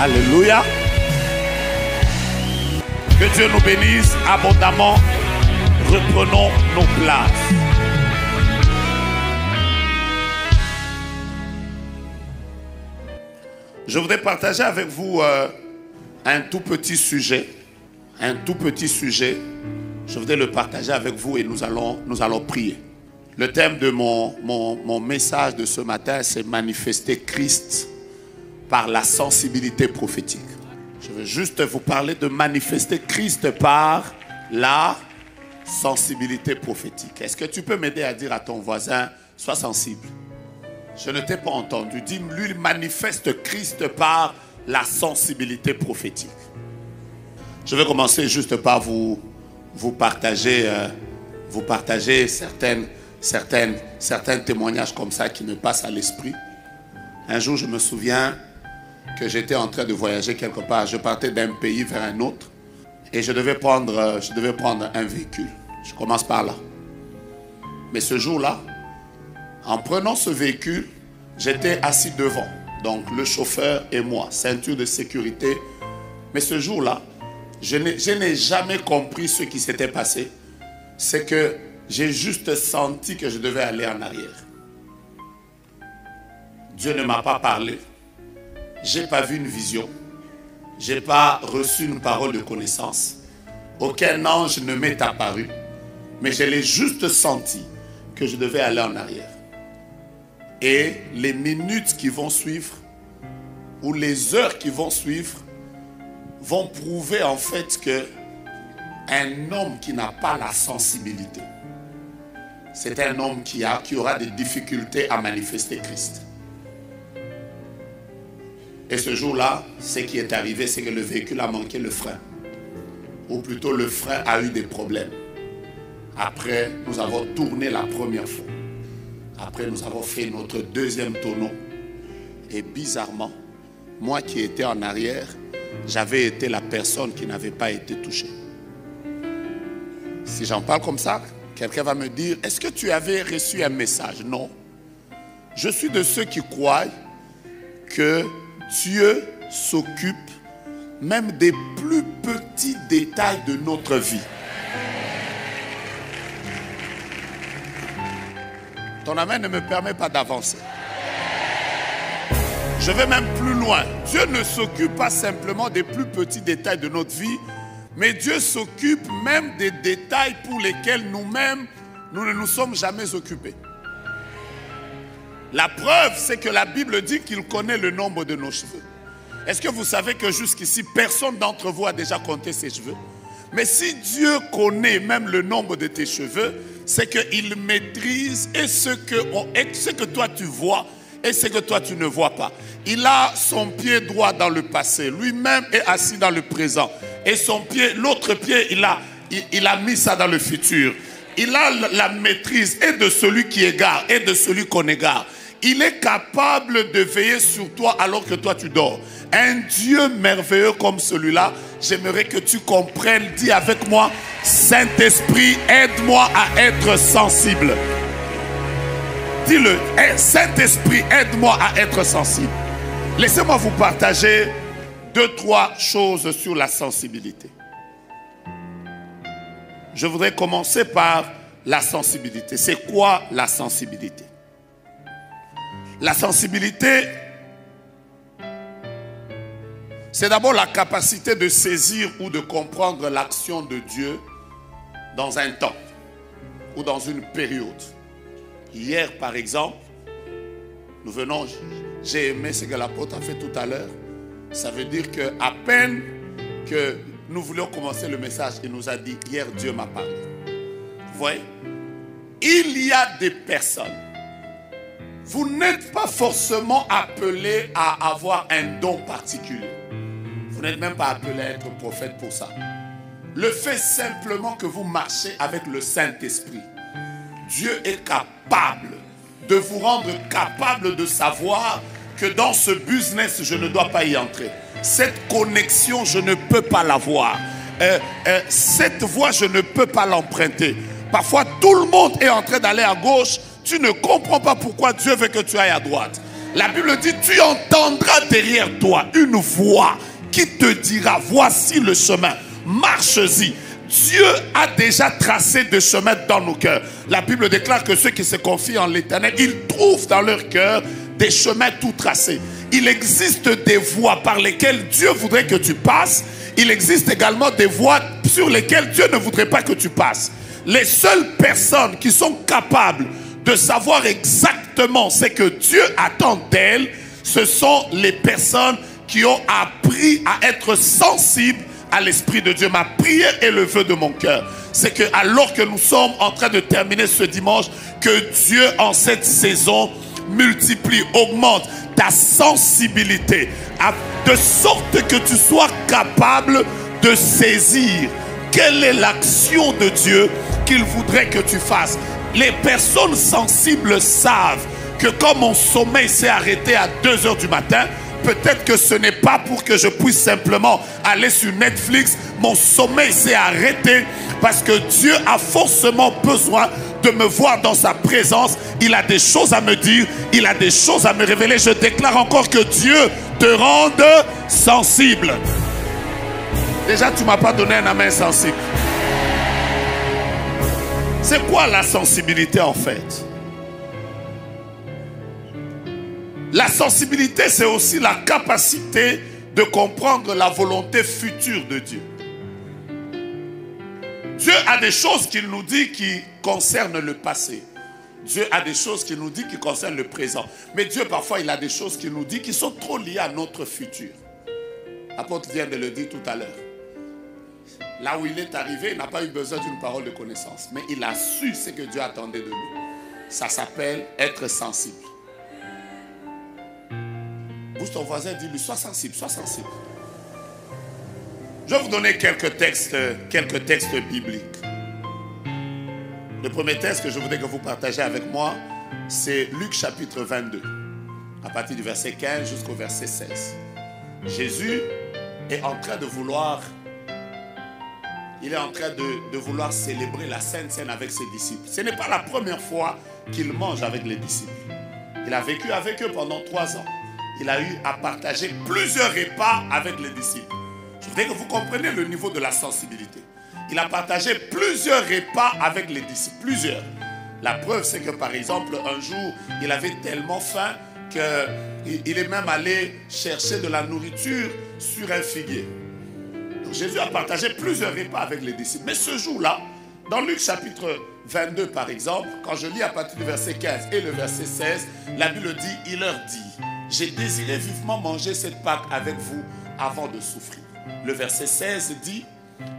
Alléluia. Que Dieu nous bénisse abondamment. Reprenons nos places. Je voudrais partager avec vous un tout petit sujet. Un tout petit sujet. Je voudrais le partager avec vous et nous allons prier. Le thème de mon message de ce matin, c'est manifester Christ par la sensibilité prophétique. Je veux juste vous parler de manifester Christ par la sensibilité prophétique. Est-ce que tu peux m'aider à dire à ton voisin, sois sensible? Je ne t'ai pas entendu. Dis-lui, manifeste Christ par la sensibilité prophétique. Je vais commencer juste par vous partager certains témoignages comme ça qui me passent à l'esprit. Un jour, je me souviens que j'étais en train de voyager quelque part. Je partais d'un pays vers un autre et je devais prendre un véhicule. Je commence par là. Mais ce jour-là, en prenant ce véhicule, j'étais assis devant. Donc le chauffeur et moi, ceinture de sécurité. Mais ce jour-là, je n'ai jamais compris ce qui s'était passé. C'est que j'ai juste senti que je devais aller en arrière. Dieu ne m'a pas parlé. Je n'ai pas vu une vision. Je n'ai pas reçu une parole de connaissance. Aucun ange ne m'est apparu. Mais je l'ai juste senti que je devais aller en arrière. Et les minutes qui vont suivre, ou les heures qui vont suivre, vont prouver en fait que un homme qui n'a pas la sensibilité, c'est un homme qui aura des difficultés à manifester Christ. Et ce jour-là, ce qui est arrivé, c'est que le véhicule a manqué le frein. Ou plutôt, le frein a eu des problèmes. Après, nous avons tourné la première fois. Après, nous avons fait notre deuxième tonneau. Et bizarrement, moi qui étais en arrière, j'avais été la personne qui n'avait pas été touchée. Si j'en parle comme ça, quelqu'un va me dire, est-ce que tu avais reçu un message? Non. Je suis de ceux qui croient que Dieu s'occupe même des plus petits détails de notre vie. Ton amen ne me permet pas d'avancer. Je vais même plus loin. Dieu ne s'occupe pas simplement des plus petits détails de notre vie, mais Dieu s'occupe même des détails pour lesquels nous-mêmes, nous ne nous sommes jamais occupés. La preuve, c'est que la Bible dit qu'il connaît le nombre de nos cheveux. Est-ce que vous savez que jusqu'ici, personne d'entre vous a déjà compté ses cheveux? Mais si Dieu connaît même le nombre de tes cheveux, c'est qu'il maîtrise et ce que toi tu vois et ce que toi tu ne vois pas. Il a son pied droit dans le passé, lui-même est assis dans le présent. Et son pied, l'autre pied, il a mis ça dans le futur. Il a la maîtrise et de celui qui égare et de celui qu'on égare. Il est capable de veiller sur toi alors que toi tu dors. Un Dieu merveilleux comme celui-là, j'aimerais que tu comprennes. Dis avec moi, Saint-Esprit, aide-moi à être sensible. Dis-le, Saint-Esprit, aide-moi à être sensible. Laissez-moi vous partager 2-3 choses sur la sensibilité. Je voudrais commencer par la sensibilité. C'est quoi la sensibilité? La sensibilité, c'est d'abord la capacité de saisir ou de comprendre l'action de Dieu dans un temps ou dans une période. Hier, par exemple, j'ai aimé ce que l'apôtre a fait tout à l'heure. Ça veut dire qu'à peine que nous voulions commencer le message, il nous a dit, hier Dieu m'a parlé. Vous voyez? Il y a des personnes. Vous n'êtes pas forcément appelé à avoir un don particulier. Vous n'êtes même pas appelé à être prophète pour ça. Le fait simplement que vous marchez avec le Saint-Esprit, Dieu est capable de vous rendre capable de savoir que dans ce business, je ne dois pas y entrer. Cette connexion, je ne peux pas l'avoir. Cette voie, je ne peux pas l'emprunter. Parfois, tout le monde est en train d'aller à gauche. Tu ne comprends pas pourquoi Dieu veut que tu ailles à droite. La Bible dit, tu entendras derrière toi une voix qui te dira, voici le chemin, marche-y. Dieu a déjà tracé des chemins dans nos cœurs. La Bible déclare que ceux qui se confient en l'Éternel, ils trouvent dans leur cœur des chemins tout tracés. Il existe des voies par lesquelles Dieu voudrait que tu passes. Il existe également des voies sur lesquelles Dieu ne voudrait pas que tu passes. Les seules personnes qui sont capables de savoir exactement ce que Dieu attend d'elles, ce sont les personnes qui ont appris à être sensibles à l'Esprit de Dieu. Ma prière et le vœu de mon cœur, c'est que alors que nous sommes en train de terminer ce dimanche, que Dieu en cette saison multiplie, augmente ta sensibilité, de sorte que tu sois capable de saisir quelle est l'action de Dieu qu'il voudrait que tu fasses. Les personnes sensibles savent que comme mon sommeil s'est arrêté à 2 h du matin, peut-être que ce n'est pas pour que je puisse simplement aller sur Netflix. Mon sommeil s'est arrêté parce que Dieu a forcément besoin de me voir dans sa présence. Il a des choses à me dire, il a des choses à me révéler. Je déclare encore que Dieu te rende sensible. Déjà, tu ne m'as pas donné un amen sensible. C'est quoi la sensibilité en fait? La sensibilité, c'est aussi la capacité de comprendre la volonté future de Dieu. Dieu a des choses qu'il nous dit qui concernent le passé. Dieu a des choses qu'il nous dit qui concernent le présent. Mais Dieu, parfois, il a des choses qu'il nous dit qui sont trop liées à notre futur. L'apôtre vient de le dire tout à l'heure. Là où il est arrivé, il n'a pas eu besoin d'une parole de connaissance. Mais il a su ce que Dieu attendait de lui. Ça s'appelle être sensible. Bouge ton voisin, dis-lui, sois sensible, sois sensible. Je vais vous donner quelques textes bibliques. Le premier texte que je voudrais que vous partagez avec moi, c'est Luc chapitre 22, à partir du verset 15 jusqu'au verset 16. Jésus est en train de vouloir, vouloir célébrer la Sainte Seine avec ses disciples. Ce n'est pas la première fois qu'il mange avec les disciples. Il a vécu avec eux pendant 3 ans. Il a eu à partager plusieurs repas avec les disciples. Je voudrais que vous compreniez le niveau de la sensibilité. Il a partagé plusieurs repas avec les disciples. Plusieurs. La preuve, c'est que par exemple, un jour, il avait tellement faim qu'il est même allé chercher de la nourriture sur un figuier. Donc Jésus a partagé plusieurs repas avec les disciples. Mais ce jour-là, dans Luc chapitre 22 par exemple, quand je lis à partir du verset 15 et le verset 16, la Bible dit, il leur dit, j'ai désiré vivement manger cette Pâque avec vous avant de souffrir. Le verset 16 dit,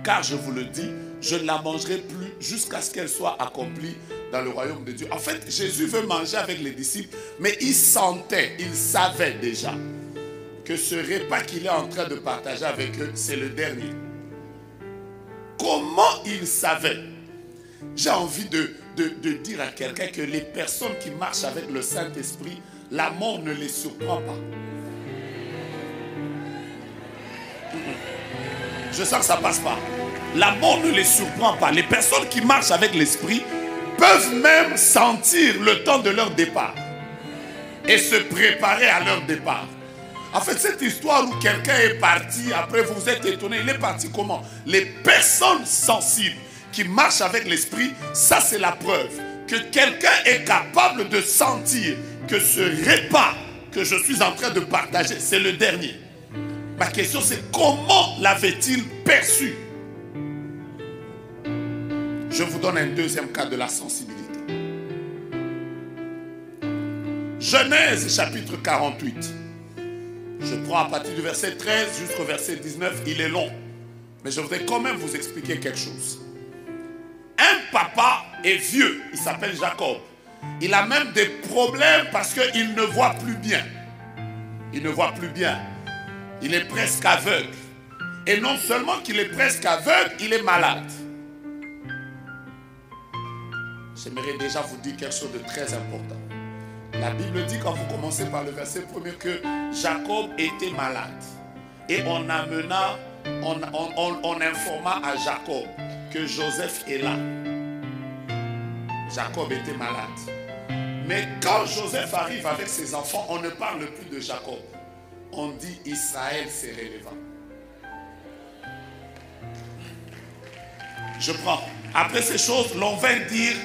car je vous le dis, je ne la mangerai plus jusqu'à ce qu'elle soit accomplie dans le royaume de Dieu. En fait, Jésus veut manger avec les disciples, mais il sentait, il savait déjà que ce repas qu'il est en train de partager avec eux, c'est le dernier. Comment il savait? J'ai envie de dire à quelqu'un que les personnes qui marchent avec le Saint-Esprit, la mort ne les surprend pas. Je sens que ça ne passe pas. La mort ne les surprend pas. Les personnes qui marchent avec l'Esprit peuvent même sentir le temps de leur départ et se préparer à leur départ. En fait, cette histoire où quelqu'un est parti, après vous êtes étonné, il est parti comment? Les personnes sensibles qui marchent avec l'Esprit, ça c'est la preuve que quelqu'un est capable de sentir que ce repas que je suis en train de partager, c'est le dernier. Ma question c'est comment l'avait-il perçu? Je vous donne un deuxième cas de la sensibilité. Genèse chapitre 48. Je prends à partir du verset 13 jusqu'au verset 19. Il est long. Mais je voudrais quand même vous expliquer quelque chose. Un papa est vieux. Il s'appelle Jacob. Il a même des problèmes parce qu'il ne voit plus bien. Il ne voit plus bien. Il est presque aveugle. Et non seulement qu'il est presque aveugle, il est malade. J'aimerais déjà vous dire quelque chose de très important. La Bible dit, quand vous commencez par le verset premier, que Jacob était malade. Et on informa à Jacob que Joseph est là. Jacob était malade. Mais quand Joseph arrive avec ses enfants, on ne parle plus de Jacob. On dit Israël, c'est relevant. Je prends. Après ces choses, l'on vint dire,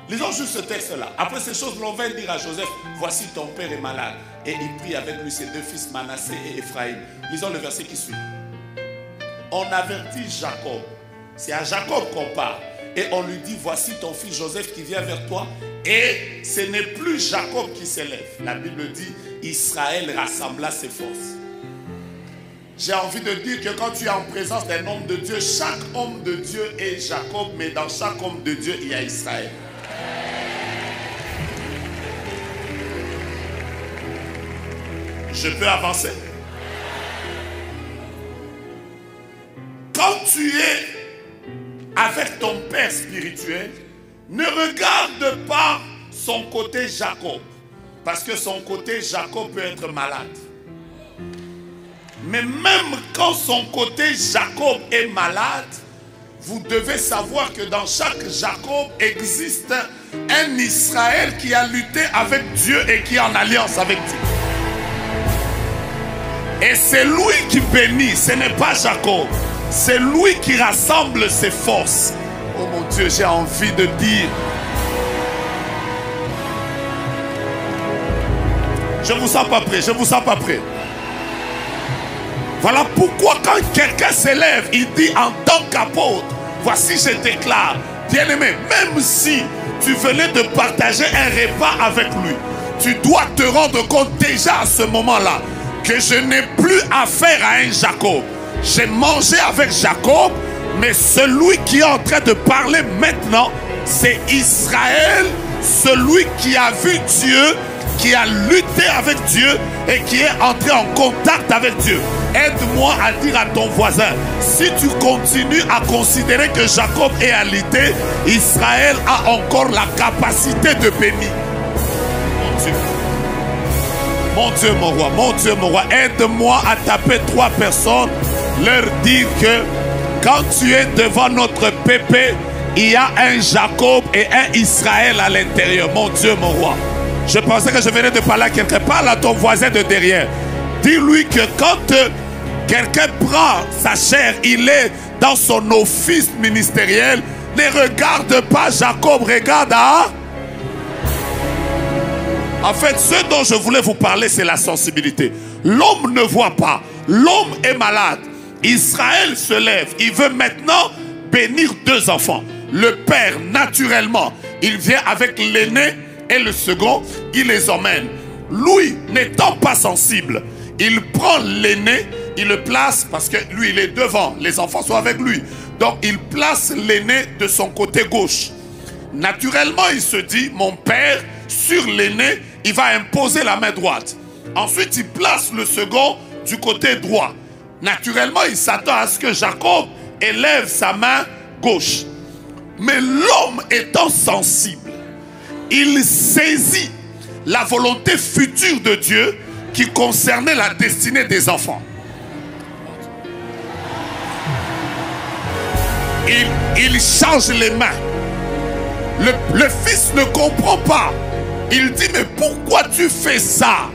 lisons juste ce texte-là. Après ces choses, l'on vint dire à Joseph, voici ton père est malade. Et il prit avec lui ses deux fils, Manassé et Ephraïm. Lisons le verset qui suit. On avertit Jacob. C'est à Jacob qu'on parle. Et on lui dit, voici ton fils Joseph qui vient vers toi. Et ce n'est plus Jacob qui s'élève. La Bible dit, Israël rassembla ses forces. J'ai envie de dire que quand tu es en présence d'un homme de Dieu, chaque homme de Dieu est Jacob, mais dans chaque homme de Dieu, il y a Israël. Je peux avancer? Quand tu es avec ton père spirituel, ne regarde pas son côté Jacob, parce que son côté Jacob peut être malade. Mais même quand son côté Jacob est malade, vous devez savoir que dans chaque Jacob existe un Israël qui a lutté avec Dieu et qui est en alliance avec Dieu. Et c'est lui qui bénit, ce n'est pas Jacob. C'est lui qui rassemble ses forces. Oh mon Dieu, j'ai envie de dire. Je ne vous sens pas prêt, je ne vous sens pas prêt. Voilà pourquoi quand quelqu'un s'élève, il dit en tant qu'apôtre, voici je déclare, bien-aimé, même si tu venais de partager un repas avec lui, tu dois te rendre compte déjà à ce moment-là que je n'ai plus affaire à un Jacob. J'ai mangé avec Jacob, mais celui qui est en train de parler maintenant, c'est Israël, celui qui a vu Dieu, qui a lutté avec Dieu et qui est entré en contact avec Dieu. Aide-moi à dire à ton voisin, si tu continues à considérer que Jacob est alité, Israël a encore la capacité de bénir. Mon Dieu. Mon Dieu, mon roi, mon Dieu, mon roi, aide-moi à taper 3 personnes, leur dire que quand tu es devant notre pépé, il y a un Jacob et un Israël à l'intérieur. Mon Dieu, mon roi. Je pensais que je venais de parler à quelqu'un. Parle à ton voisin de derrière. Dis-lui que quand quelqu'un prend sa chair, il est dans son office ministériel. Ne regarde pas Jacob, regarde à... En fait, ce dont je voulais vous parler, c'est la sensibilité. L'homme ne voit pas. L'homme est malade. Israël se lève. Il veut maintenant bénir 2 enfants. Le père, naturellement, il vient avec l'aîné et le second, il les emmène. Lui, n'étant pas sensible, il prend l'aîné, il le place, parce que lui, il est devant. Les enfants sont avec lui. Donc, il place l'aîné de son côté gauche. Naturellement, il se dit, mon père, sur l'aîné, il va imposer la main droite. Ensuite, il place le second du côté droit. Naturellement, il s'attend à ce que Jacob élève sa main gauche. Mais l'homme étant sensible, il saisit la volonté future de Dieu qui concernait la destinée des enfants. Il change les mains. Le fils ne comprend pas. Il dit, mais pourquoi tu fais ça?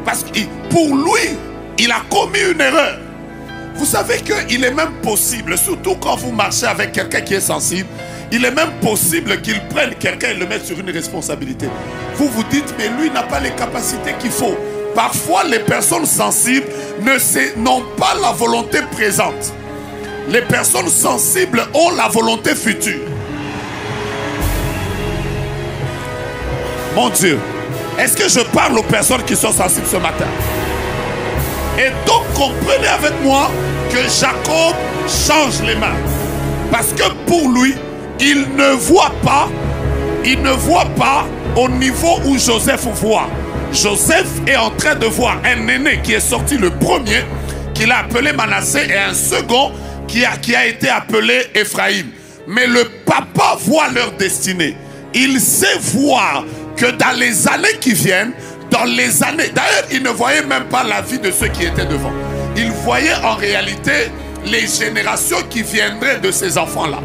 Parce que pour lui, il a commis une erreur. Vous savez qu'il est même possible, surtout quand vous marchez avec quelqu'un qui est sensible, il est même possible qu'il prenne quelqu'un et le mette sur une responsabilité. Vous vous dites, mais lui n'a pas les capacités qu'il faut. Parfois, les personnes sensibles n'ont pas la volonté présente. Les personnes sensibles ont la volonté future. Mon Dieu, est-ce que je parle aux personnes qui sont sensibles ce matin? Et donc comprenez avec moi que Jacob change les mains. Parce que pour lui, il ne voit pas au niveau où Joseph voit. Joseph est en train de voir un aîné qui est sorti le premier, qu'il a appelé Manassé, et un second qui a été appelé Ephraïm. Mais le papa voit leur destinée. Il sait voir que dans les années qui viennent, d'ailleurs, il ne voyait même pas la vie de ceux qui étaient devant. Il voyait en réalité les générations qui viendraient de ces enfants-là.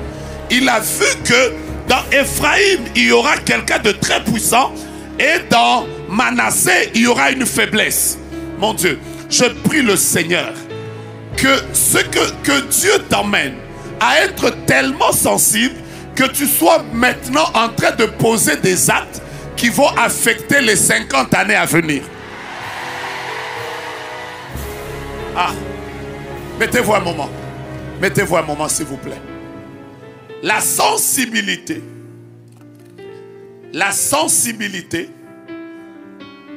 Il a vu que Dans Ephraïm, il y aura quelqu'un de très puissant. Et dans Manassé, il y aura une faiblesse. Mon Dieu, je prie le Seigneur que Dieu t'emmène à être tellement sensible que tu sois maintenant en train de poser des actes qui vont affecter les 50 années à venir. Ah, mettez-vous un moment. Mettez-vous un moment, s'il vous plaît. La sensibilité,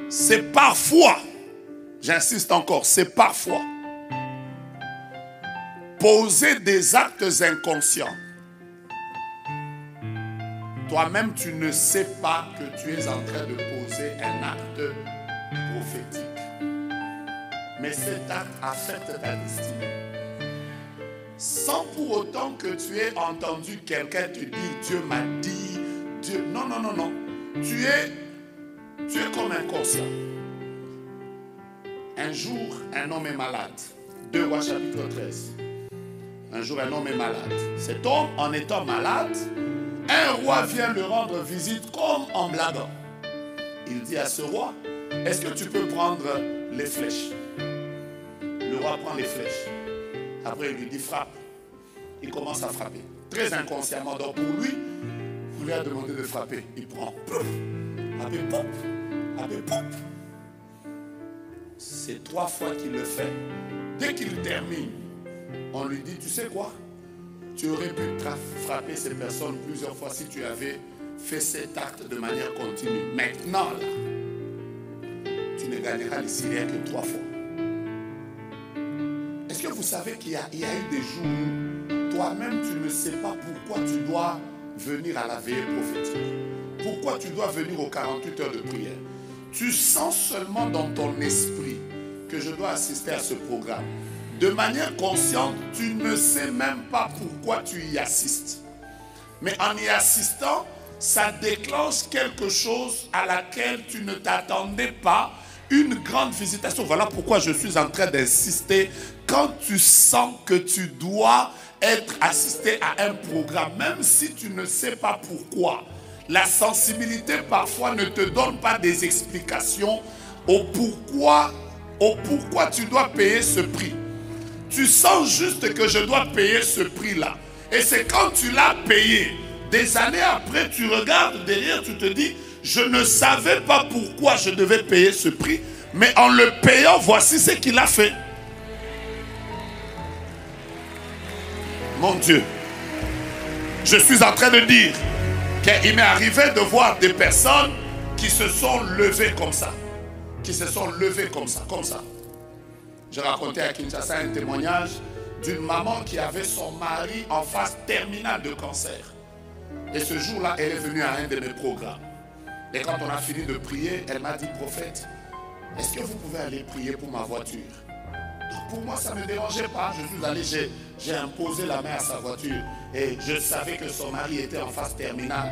c'est parfois, j'insiste encore, c'est parfois poser des actes inconscients. Toi-même, tu ne sais pas que tu es en train de poser un acte prophétique. Mais cet acte affecte ta destinée. Sans pour autant que tu aies entendu quelqu'un te dire Dieu m'a dit, Dieu. Non, non, non, non. Tu es comme inconscient. Un jour, un homme est malade. 2 Rois chapitre 13. Un jour, un homme est malade. Cet homme, en étant malade, un roi vient le rendre visite comme en blaguant. Il dit à ce roi, est-ce que tu peux prendre les flèches? Le roi prend les flèches. Après, il lui dit frappe. Il commence à frapper. Très inconsciemment. Donc pour lui, vous lui a demandé de frapper. Il prend. Après, pop. Après, pop. C'est 3 fois qu'il le fait. Dès qu'il termine, on lui dit, tu sais quoi? Tu aurais pu frapper ces personnes plusieurs fois si tu avais fait cet acte de manière continue. Maintenant, là, tu ne gagneras les Syriens que 3 fois. Est-ce que vous savez qu'il y a eu des jours où toi-même tu ne sais pas pourquoi tu dois venir à la veillée prophétique? Pourquoi tu dois venir aux 48 heures de prière? Tu sens seulement dans ton esprit que je dois assister à ce programme. De manière consciente, tu ne sais même pas pourquoi tu y assistes. Mais en y assistant, ça déclenche quelque chose à laquelle tu ne t'attendais pas. Une grande visitation. Voilà pourquoi je suis en train d'insister. Quand tu sens que tu dois être assisté à un programme, même si tu ne sais pas pourquoi, la sensibilité parfois ne te donne pas des explications au pourquoi tu dois payer ce prix. Tu sens juste que je dois payer ce prix-là. Et c'est quand tu l'as payé, des années après, tu regardes derrière, tu te dis, je ne savais pas pourquoi je devais payer ce prix, mais en le payant, voici ce qu'il a fait. Mon Dieu, je suis en train de dire qu'il m'est arrivé de voir des personnes qui se sont levées comme ça. Qui se sont levées comme ça, comme ça. J'ai raconté à Kinshasa un témoignage d'une maman qui avait son mari en phase terminale de cancer. Et ce jour-là, elle est venue à un de mes programmes. Et quand on a fini de prier, elle m'a dit, prophète, est-ce que vous pouvez aller prier pour ma voiture? Donc pour moi, ça ne me dérangeait pas. Je suis allé, j'ai imposé la main à sa voiture. Et je savais que son mari était en phase terminale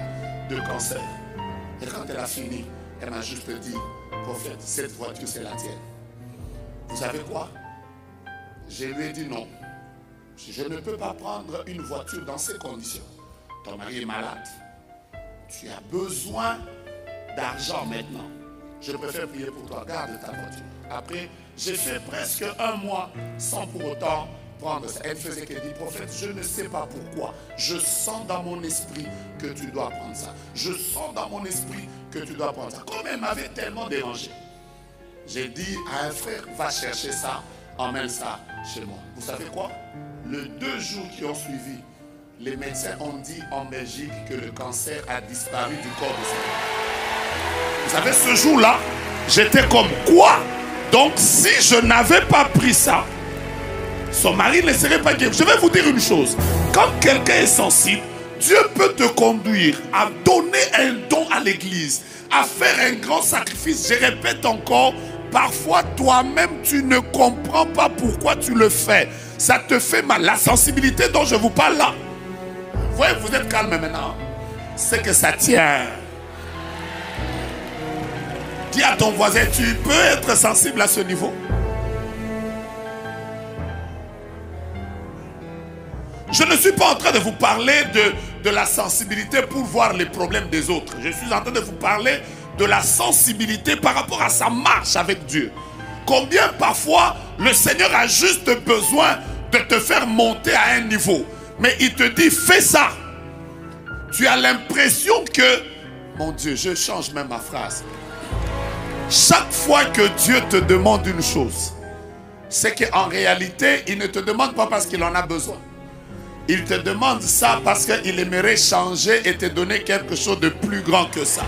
de cancer. Et quand elle a fini, elle m'a juste dit, prophète, cette voiture, c'est la tienne. Vous savez quoi? Je lui ai dit non. Je ne peux pas prendre une voiture dans ces conditions. Ton mari est malade. Tu as besoin d'argent maintenant. Je préfère prier pour toi. Garde ta voiture. Après, j'ai fait presque 1 mois sans pour autant prendre ça. Elle faisait qu'elle dit, prophète, je ne sais pas pourquoi. Je sens dans mon esprit que tu dois prendre ça. Je sens dans mon esprit que tu dois prendre ça. Comme elle m'avait tellement dérangé. J'ai dit à un frère, va chercher ça, emmène ça chez moi. Vous savez quoi? Les 2 jours qui ont suivi, les médecins ont dit en Belgique que le cancer a disparu du corps de cette femme. Vous savez, ce jour-là, j'étais comme quoi? Donc si je n'avais pas pris ça, son mari ne serait pas guéri. Je vais vous dire une chose. Quand quelqu'un est sensible, Dieu peut te conduire à donner un don à l'église, à faire un grand sacrifice. Je répète encore, parfois toi-même tu ne comprends pas pourquoi tu le fais. Ça te fait mal. La sensibilité dont je vous parle là, vous voyez, vous êtes calme maintenant. C'est que ça tient. Dis à ton voisin, tu peux être sensible à ce niveau. Je ne suis pas en train de vous parler de la sensibilité pour voir les problèmes des autres. Je suis en train de vous parler de la sensibilité par rapport à sa marche avec Dieu. Combien parfois le Seigneur a juste besoin de te faire monter à un niveau. Mais il te dit, fais ça. Tu as l'impression que, mon Dieu, je change même ma phrase. Chaque fois que Dieu te demande une chose, c'est qu'en réalité, il ne te demande pas parce qu'il en a besoin. Il te demande ça parce qu'il aimerait changer et te donner quelque chose de plus grand que ça.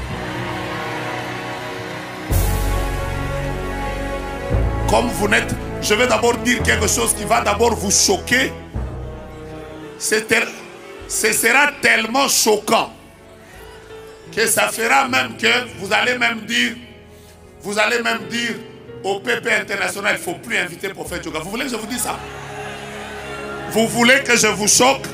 Comme vous n'êtes... Je vais d'abord dire quelque chose qui va d'abord vous choquer. Ce sera tellement choquant que ça fera même que vous allez même dire au PP international, il ne faut plus inviter Prophète Yoga. Vous voulez que je vous dise ça? Vous voulez que je vous choque?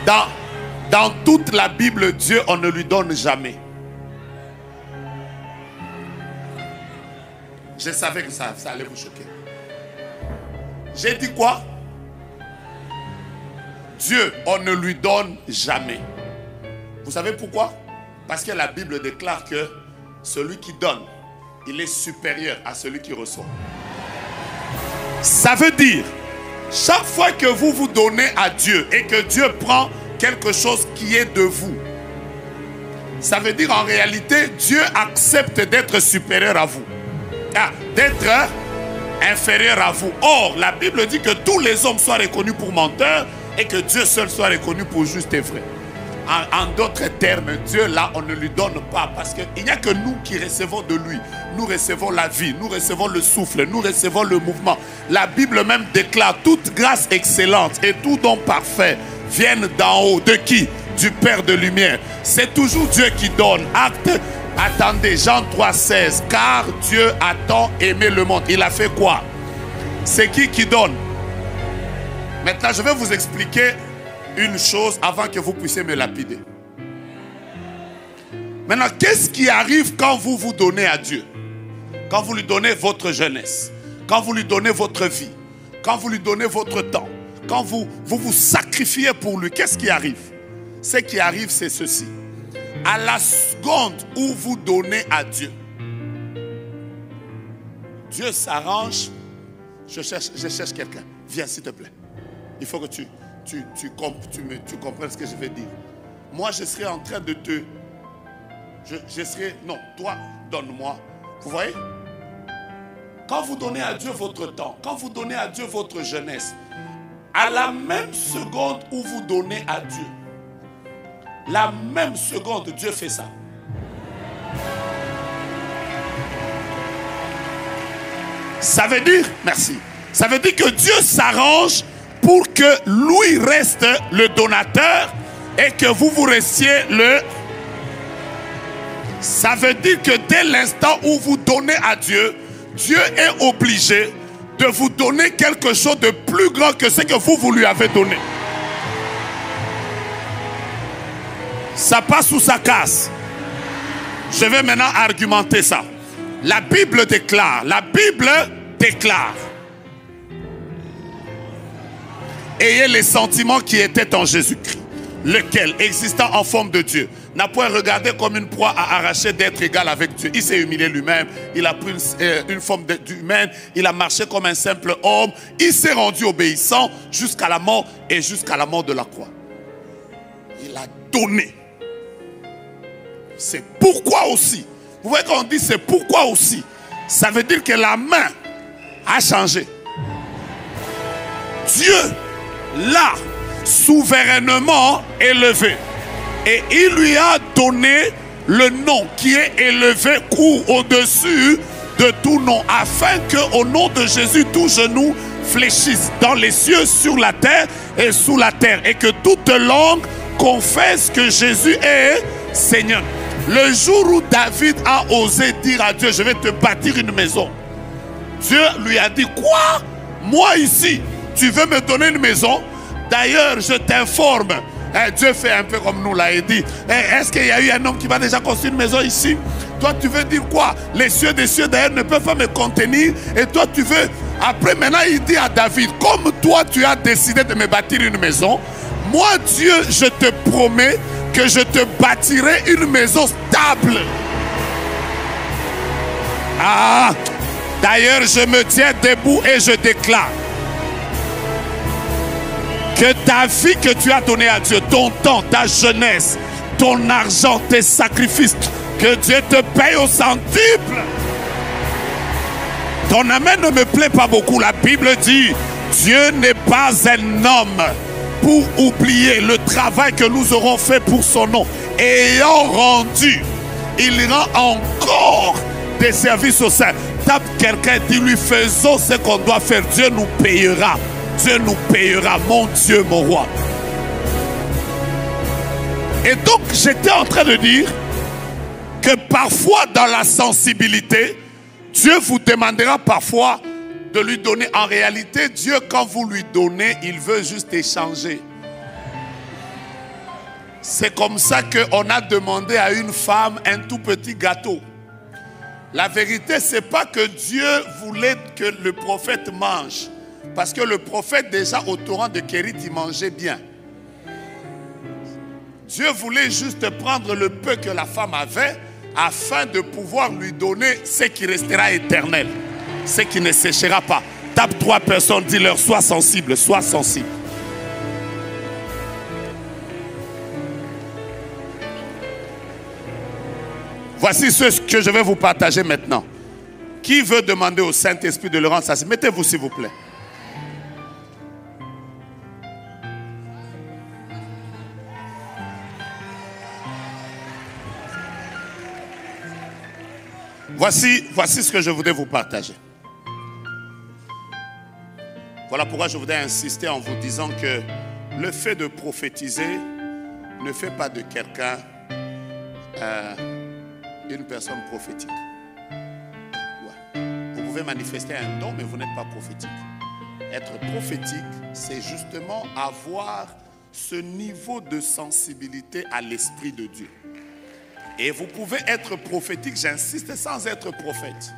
Dans toute la Bible, Dieu, on ne lui donne jamais. Je savais que ça allait vous choquer. J'ai dit quoi? Dieu, on ne lui donne jamais. Vous savez pourquoi? Parce que la Bible déclare que celui qui donne, il est supérieur à celui qui reçoit. Ça veut dire, chaque fois que vous vous donnez à Dieu et que Dieu prend quelque chose qui est de vous, ça veut dire en réalité, Dieu accepte d'être supérieur à vous. D'être inférieur à vous. Or, la Bible dit que tous les hommes soient reconnus pour menteurs et que Dieu seul soit reconnu pour juste et vrai. En d'autres termes, Dieu là, on ne lui donne pas parce qu'il n'y a que nous qui recevons de lui. Nous recevons la vie, nous recevons le souffle, nous recevons le mouvement. La Bible même déclare toute grâce excellente et tout don parfait viennent d'en haut. De qui? Du Père de lumière. C'est toujours Dieu qui donne. Acte. Attendez, Jean 3,16. Car Dieu a tant aimé le monde. Il a fait quoi? C'est qui donne? Maintenant, je vais vous expliquer une chose avant que vous puissiez me lapider. Maintenant, qu'est-ce qui arrive quand vous vous donnez à Dieu? Quand vous lui donnez votre jeunesse, quand vous lui donnez votre vie, quand vous lui donnez votre temps, quand vous sacrifiez pour lui, qu'est-ce qui arrive? Ce qui arrive, c'est ceci. À la seconde où vous donnez à Dieu, Dieu s'arrange. Je cherche quelqu'un. Viens, s'il te plaît. Il faut que tu comprennes ce que je vais dire. Moi, je serai en train de te... Je serai... Non, toi, donne-moi. Vous voyez? Quand vous donnez à Dieu votre temps, quand vous donnez à Dieu votre jeunesse, à la même seconde où vous donnez à Dieu, la même seconde, Dieu fait ça. Ça veut dire, merci, ça veut dire que Dieu s'arrange pour que lui reste le donateur et que vous restiez le... Ça veut dire que dès l'instant où vous donnez à Dieu, Dieu est obligé de vous donner quelque chose de plus grand que ce que vous lui avez donné. Ça passe ou ça casse? Je vais maintenant argumenter ça. La Bible déclare, ayez les sentiments qui étaient en Jésus-Christ, lequel, existant en forme de Dieu, n'a point regardé comme une proie à arracher d'être égal avec Dieu. Il s'est humilié lui-même, il a pris une forme humaine, il a marché comme un simple homme, il s'est rendu obéissant jusqu'à la mort et jusqu'à la mort de la croix. Il a donné. C'est pourquoi aussi. Vous voyez quand on dit c'est pourquoi aussi, ça veut dire que la main a changé. Dieu l'a souverainement élevé. Et il lui a donné le nom qui est élevé au-dessus de tout nom. Afin qu'au nom de Jésus, tout genou fléchisse dans les cieux, sur la terre et sous la terre. Et que toute langue confesse que Jésus est Seigneur. Le jour où David a osé dire à Dieu, je vais te bâtir une maison. Dieu lui a dit, quoi? Moi ici, tu veux me donner une maison? D'ailleurs, je t'informe. Dieu fait un peu comme nous là et dit, est-ce qu'il y a eu un homme qui va déjà construire une maison ici? Toi, tu veux dire quoi? Les cieux des cieux d'ailleurs ne peuvent pas me contenir. Et toi, tu veux Après, maintenant, il dit à David, comme toi, tu as décidé de me bâtir une maison, moi, Dieu, je te promets que je te bâtirai une maison stable. Ah, d'ailleurs, je me tiens debout et je déclare que ta vie que tu as donnée à Dieu, ton temps, ta jeunesse, ton argent, tes sacrifices, que Dieu te paye au centuple. Ton amen ne me plaît pas beaucoup. La Bible dit, Dieu n'est pas un homme pour oublier le travail que nous aurons fait pour son nom. Ayant rendu, il rend encore des services au sein. Tape quelqu'un, dis-lui, faisons ce qu'on doit faire. Dieu nous payera. Dieu nous payera, mon Dieu, mon roi. Et donc, j'étais en train de dire que parfois, dans la sensibilité, Dieu vous demandera parfois de lui donner. En réalité, Dieu, quand vous lui donnez, il veut juste échanger. C'est comme ça qu'on a demandé à une femme un tout petit gâteau. La vérité, ce n'est pas que Dieu voulait que le prophète mange. Parce que le prophète, déjà au torrent de Kérit, il mangeait bien. Dieu voulait juste prendre le peu que la femme avait afin de pouvoir lui donner ce qui restera éternel. Ce qui ne séchera pas. Tape 3 personnes, dis-leur, sois sensible, sois sensible. Voici ce que je vais vous partager maintenant. Qui veut demander au Saint-Esprit de le rendre sensible? Mettez-vous s'il vous plaît. Voici ce que je voudrais vous partager. Voilà pourquoi je voudrais insister en vous disant que le fait de prophétiser ne fait pas de quelqu'un une personne prophétique. Ouais. Vous pouvez manifester un don, mais vous n'êtes pas prophétique. Être prophétique, c'est justement avoir ce niveau de sensibilité à l'Esprit de Dieu. Et vous pouvez être prophétique, j'insiste, sans être prophète.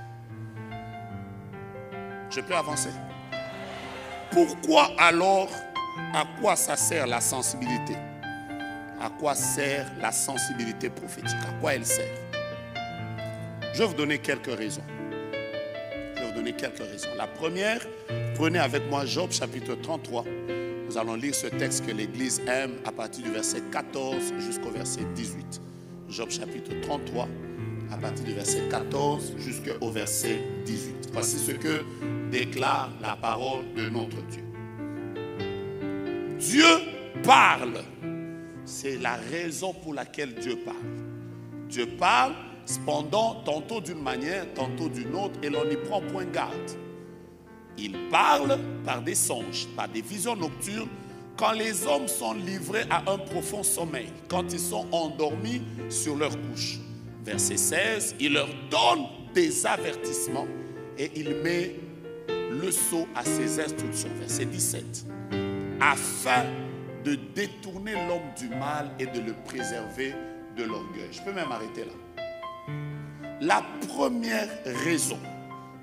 Je peux avancer? Pourquoi alors, à quoi ça sert la sensibilité? À quoi sert la sensibilité prophétique? À quoi elle sert? Je vais vous donner quelques raisons. La première, prenez avec moi Job chapitre 33. Nous allons lire ce texte que l'Église aime à partir du verset 14 jusqu'au verset 18. Job chapitre 33, à partir du verset 14 jusqu'au verset 18. Voici ce que déclare la parole de notre Dieu. Dieu parle. C'est la raison pour laquelle Dieu parle. Dieu parle, cependant, tantôt d'une manière, tantôt d'une autre, et l'on n'y prend point garde. Il parle par des songes, par des visions nocturnes, quand les hommes sont livrés à un profond sommeil, quand ils sont endormis sur leur couche. Verset 16, il leur donne des avertissements et il met le sceau à ses instructions. Verset 17, afin de détourner l'homme du mal et de le préserver de l'orgueil. Je peux même arrêter là. La première raison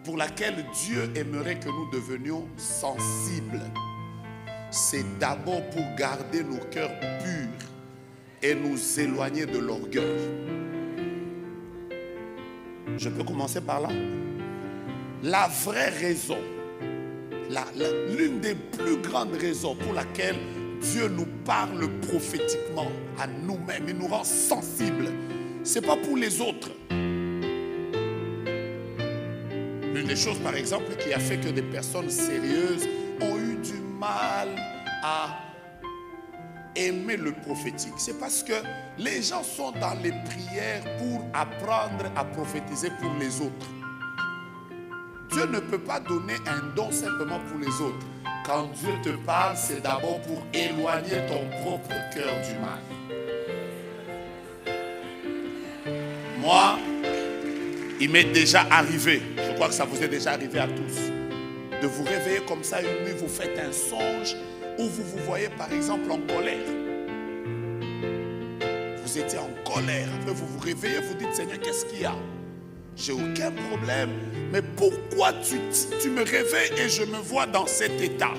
pour laquelle Dieu aimerait que nous devenions sensibles, c'est d'abord pour garder nos cœurs purs et nous éloigner de l'orgueil. Je peux commencer par là. La vraie raison, l'une des plus grandes raisons pour laquelle Dieu nous parle prophétiquement à nous-mêmes, il nous rend sensibles, ce n'est pas pour les autres. L'une des choses, par exemple, qui a fait que des personnes sérieuses ont eu du mal à aimer le prophétique, c'est parce que les gens sont dans les prières pour apprendre à prophétiser pour les autres. Dieu ne peut pas donner un don simplement pour les autres. Quand Dieu te parle, c'est d'abord pour éloigner ton propre cœur du mal. Moi, il m'est déjà arrivé, je crois que ça vous est déjà arrivé à tous, de vous réveiller comme ça une nuit, vous faites un songe où vous vous voyez par exemple en colère. Vous étiez en colère, après vous vous réveillez, vous dites Seigneur, qu'est-ce qu'il y a? j'ai aucun problème. Mais pourquoi tu me réveilles et je me vois dans cet état?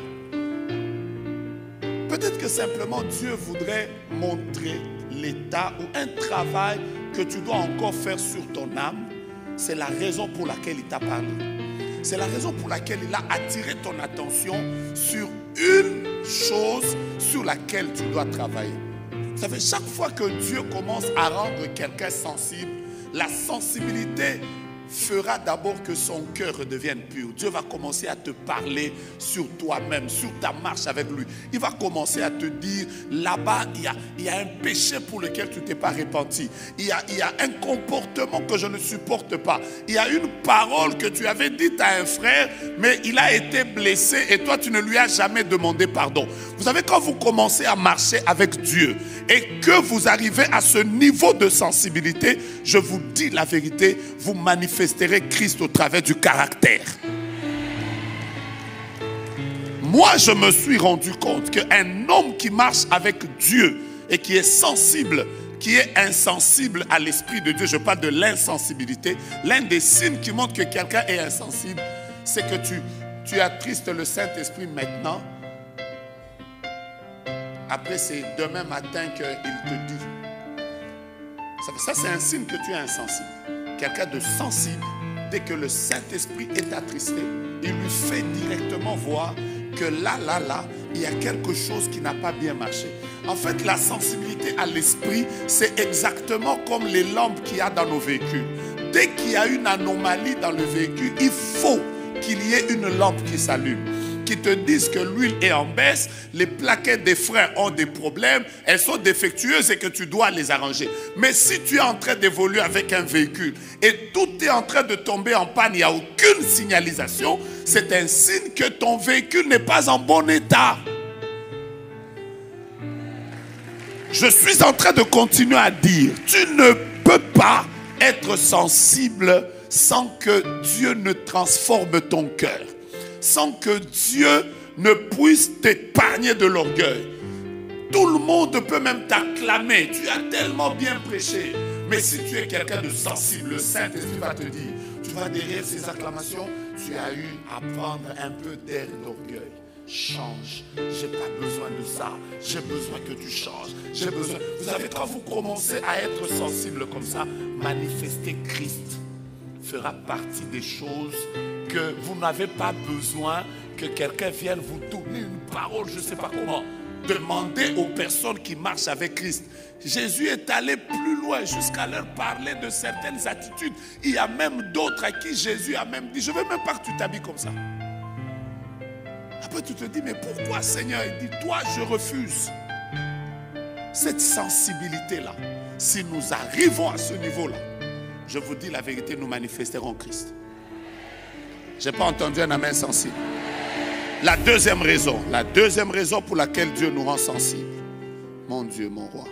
Peut-être que simplement Dieu voudrait montrer l'état ou un travail que tu dois encore faire sur ton âme. C'est la raison pour laquelle il t'a parlé. C'est la raison pour laquelle il a attiré ton attention sur une chose sur laquelle tu dois travailler. Vous savez, chaque fois que Dieu commence à rendre quelqu'un sensible, la sensibilité fera d'abord que son cœur redevienne pur. Dieu va commencer à te parler sur toi-même, sur ta marche avec lui. Il va commencer à te dire, là-bas, il y a un péché pour lequel tu ne t'es pas repenti. Il y a un comportement que je ne supporte pas. Il y a une parole que tu avais dite à un frère, mais il a été blessé et toi, tu ne lui as jamais demandé pardon. Vous savez, quand vous commencez à marcher avec Dieu et que vous arrivez à ce niveau de sensibilité, je vous dis la vérité, vous manifesterez Christ au travers du caractère. Moi, je me suis rendu compte qu'un homme qui marche avec Dieu et qui est sensible, qui est insensible à l'Esprit de Dieu, je parle de l'insensibilité, l'un des signes qui montre que quelqu'un est insensible, c'est que tu attristes le Saint-Esprit maintenant. Après, c'est demain matin qu'il te dit. Ça, c'est un signe que tu es insensible. Quelqu'un de sensible, dès que le Saint-Esprit est attristé, il lui fait directement voir que là, il y a quelque chose qui n'a pas bien marché. En fait, la sensibilité à l'esprit, c'est exactement comme les lampes qu'il y a dans nos véhicules. Dès qu'il y a une anomalie dans le véhicule, il faut qu'il y ait une lampe qui s'allume, qui te disent que l'huile est en baisse, les plaquettes des freins ont des problèmes, elles sont défectueuses et que tu dois les arranger. Mais si tu es en train d'évoluer avec un véhicule et tout est en train de tomber en panne, il n'y a aucune signalisation, c'est un signe que ton véhicule n'est pas en bon état. Je suis en train de continuer à dire, tu ne peux pas être sensible sans que Dieu ne transforme ton cœur. Sans que Dieu ne puisse t'épargner de l'orgueil. Tout le monde peut même t'acclamer. Tu as tellement bien prêché. Mais si tu es quelqu'un de sensible, le Saint-Esprit va te dire, tu vas derrière ces acclamations, tu as eu à prendre un peu d'air d'orgueil. Change. J'ai pas besoin de ça. J'ai besoin que tu changes. J'ai besoin. Vous savez, quand vous commencez à être sensible comme ça, manifester Christ fera partie des choses que vous n'avez pas besoin que quelqu'un vienne vous donner une parole, je ne sais pas comment. Demandez aux personnes qui marchent avec Christ. Jésus est allé plus loin jusqu'à leur parler de certaines attitudes. Il y a même d'autres à qui Jésus a même dit, je ne veux même pas que tu t'habilles comme ça. Après tu te dis, mais pourquoi Seigneur? Il dit, toi je refuse. Cette sensibilité-là, si nous arrivons à ce niveau-là, je vous dis la vérité, nous manifesterons Christ. Je n'ai pas entendu un amen sensible. La deuxième raison pour laquelle Dieu nous rend sensibles. Mon Dieu, mon roi.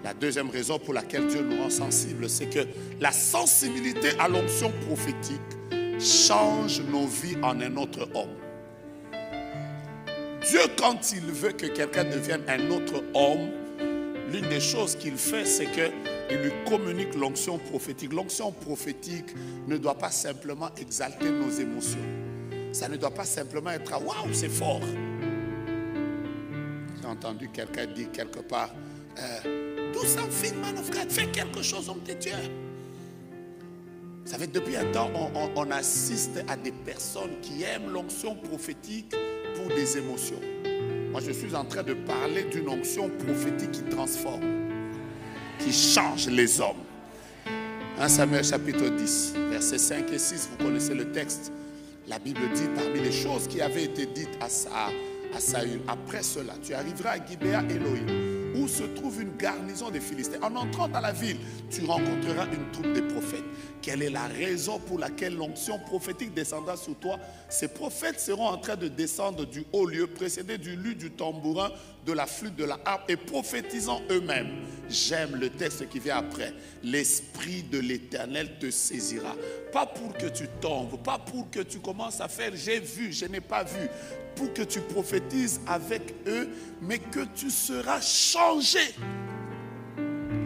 La deuxième raison pour laquelle Dieu nous rend sensibles, c'est que la sensibilité à l'onction prophétique change nos vies en un autre homme. Dieu, quand il veut que quelqu'un devienne un autre homme, l'une des choses qu'il fait, c'est qu'il lui communique l'onction prophétique. L'onction prophétique ne doit pas simplement exalter nos émotions. Ça ne doit pas simplement être « Waouh, c'est fort ». J'ai entendu quelqu'un dire quelque part « Do something, man of God, fais quelque chose, homme de Dieu ». Vous savez, depuis un temps, on assiste à des personnes qui aiment l'onction prophétique pour des émotions. Moi, je suis en train de parler d'une onction prophétique qui transforme, qui change les hommes. 1 Samuel chapitre 10, versets 5 et 6, vous connaissez le texte. La Bible dit, parmi les choses qui avaient été dites à Saül, après cela, tu arriveras à Gibéa Elohim, où se trouve une garnison des Philistins. En entrant dans la ville, tu rencontreras une troupe de prophètes. Quelle est la raison pour laquelle l'onction prophétique descendra sur toi? Ces prophètes seront en train de descendre du haut lieu, précédés du luth, du tambourin, de la flûte, de la harpe, et prophétisant eux-mêmes. J'aime le texte qui vient après. L'Esprit de l'Éternel te saisira. Pas pour que tu tombes, pas pour que tu commences à faire j'ai vu, je n'ai pas vu. Pour que tu prophétises avec eux, mais que tu seras changé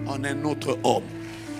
en un autre homme.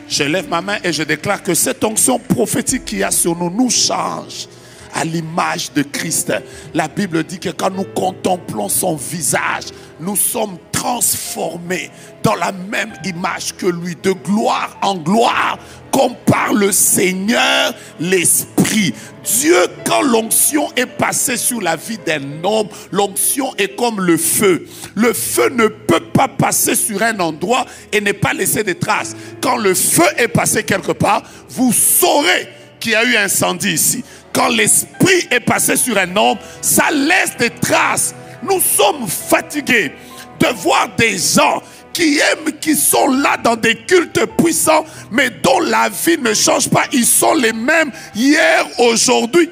Je lève ma main et je déclare que cette onction prophétique qu'il y a sur nous nous change à l'image de Christ. La Bible dit que quand nous contemplons son visage, nous sommes transformés dans la même image que lui, de gloire en gloire, comme par le Seigneur l'Esprit. Dieu, quand l'onction est passée sur la vie d'un homme, l'onction est comme le feu. Le feu ne peut pas passer sur un endroit et ne pas laisser de traces. Quand le feu est passé quelque part, vous saurez qu'il y a eu un incendie ici. Quand l'esprit est passé sur un homme, ça laisse des traces. Nous sommes fatigués de voir des gens qui aiment, qui sont là dans des cultes puissants, mais dont la vie ne change pas. Ils sont les mêmes hier, aujourd'hui.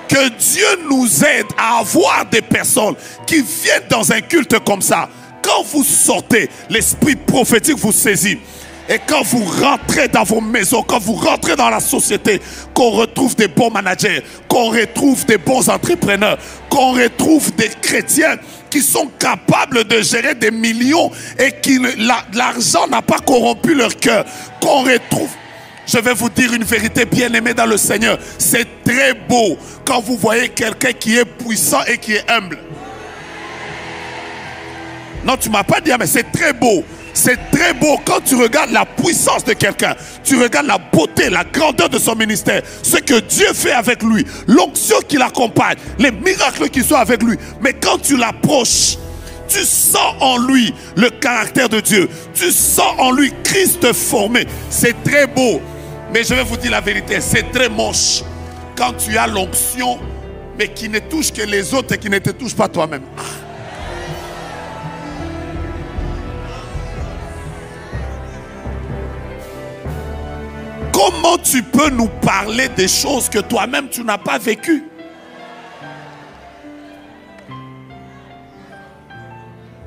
Que Dieu nous aide à avoir des personnes qui viennent dans un culte comme ça. Quand vous sortez, l'esprit prophétique vous saisit. Et quand vous rentrez dans vos maisons, quand vous rentrez dans la société, qu'on retrouve des bons managers, qu'on retrouve des bons entrepreneurs, qu'on retrouve des chrétiens qui sont capables de gérer des millions et qui l'argent n'a pas corrompu leur cœur, qu'on retrouve. Je vais vous dire une vérité, bien-aimée dans le Seigneur. C'est très beau quand vous voyez quelqu'un qui est puissant et qui est humble. Non, tu ne m'as pas dit, mais c'est très beau. C'est très beau quand tu regardes la puissance de quelqu'un. Tu regardes la beauté, la grandeur de son ministère. Ce que Dieu fait avec lui. L'onction qui l'accompagne. Les miracles qui sont avec lui. Mais quand tu l'approches, tu sens en lui le caractère de Dieu. Tu sens en lui Christ formé. C'est très beau. Mais je vais vous dire la vérité. C'est très moche. Quand tu as l'onction, mais qui ne touche que les autres et qui ne te touche pas toi-même. Comment tu peux nous parler des choses que toi-même tu n'as pas vécues?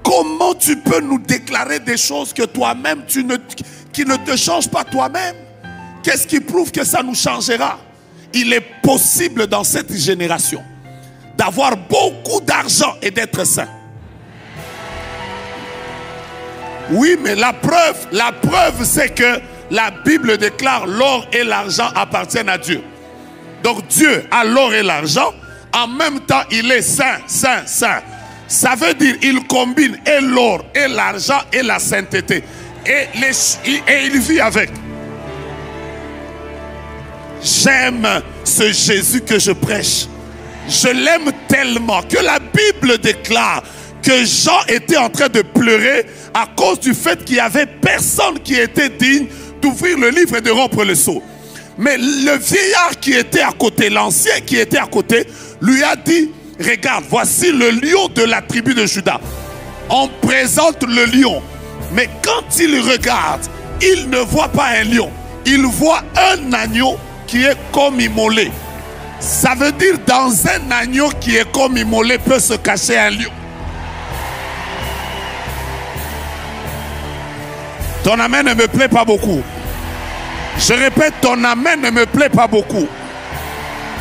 Comment tu peux nous déclarer des choses que toi-même qui ne te changent pas toi-même? Qu'est-ce qui prouve que ça nous changera? Il est possible dans cette génération d'avoir beaucoup d'argent et d'être saint. Oui, mais la preuve c'est que la Bible déclare l'or et l'argent appartiennent à Dieu. Donc Dieu a l'or et l'argent. En même temps, il est saint, saint, saint. Ça veut dire qu'il combine et l'or et l'argent et la sainteté. Et il vit avec. J'aime ce Jésus que je prêche. Je l'aime tellement que la Bible déclare que Jean était en train de pleurer à cause du fait qu'il n'y avait personne qui était digne d'ouvrir le livre et de rompre le sceau. Mais le vieillard qui était à côté, l'ancien qui était à côté, lui a dit, regarde, voici le lion de la tribu de Juda. On présente le lion. Mais quand il regarde, il ne voit pas un lion. Il voit un agneau qui est comme immolé. Ça veut dire dans un agneau qui est comme immolé peut se cacher un lion. Ton amen ne me plaît pas beaucoup. Je répète, ton amen ne me plaît pas beaucoup.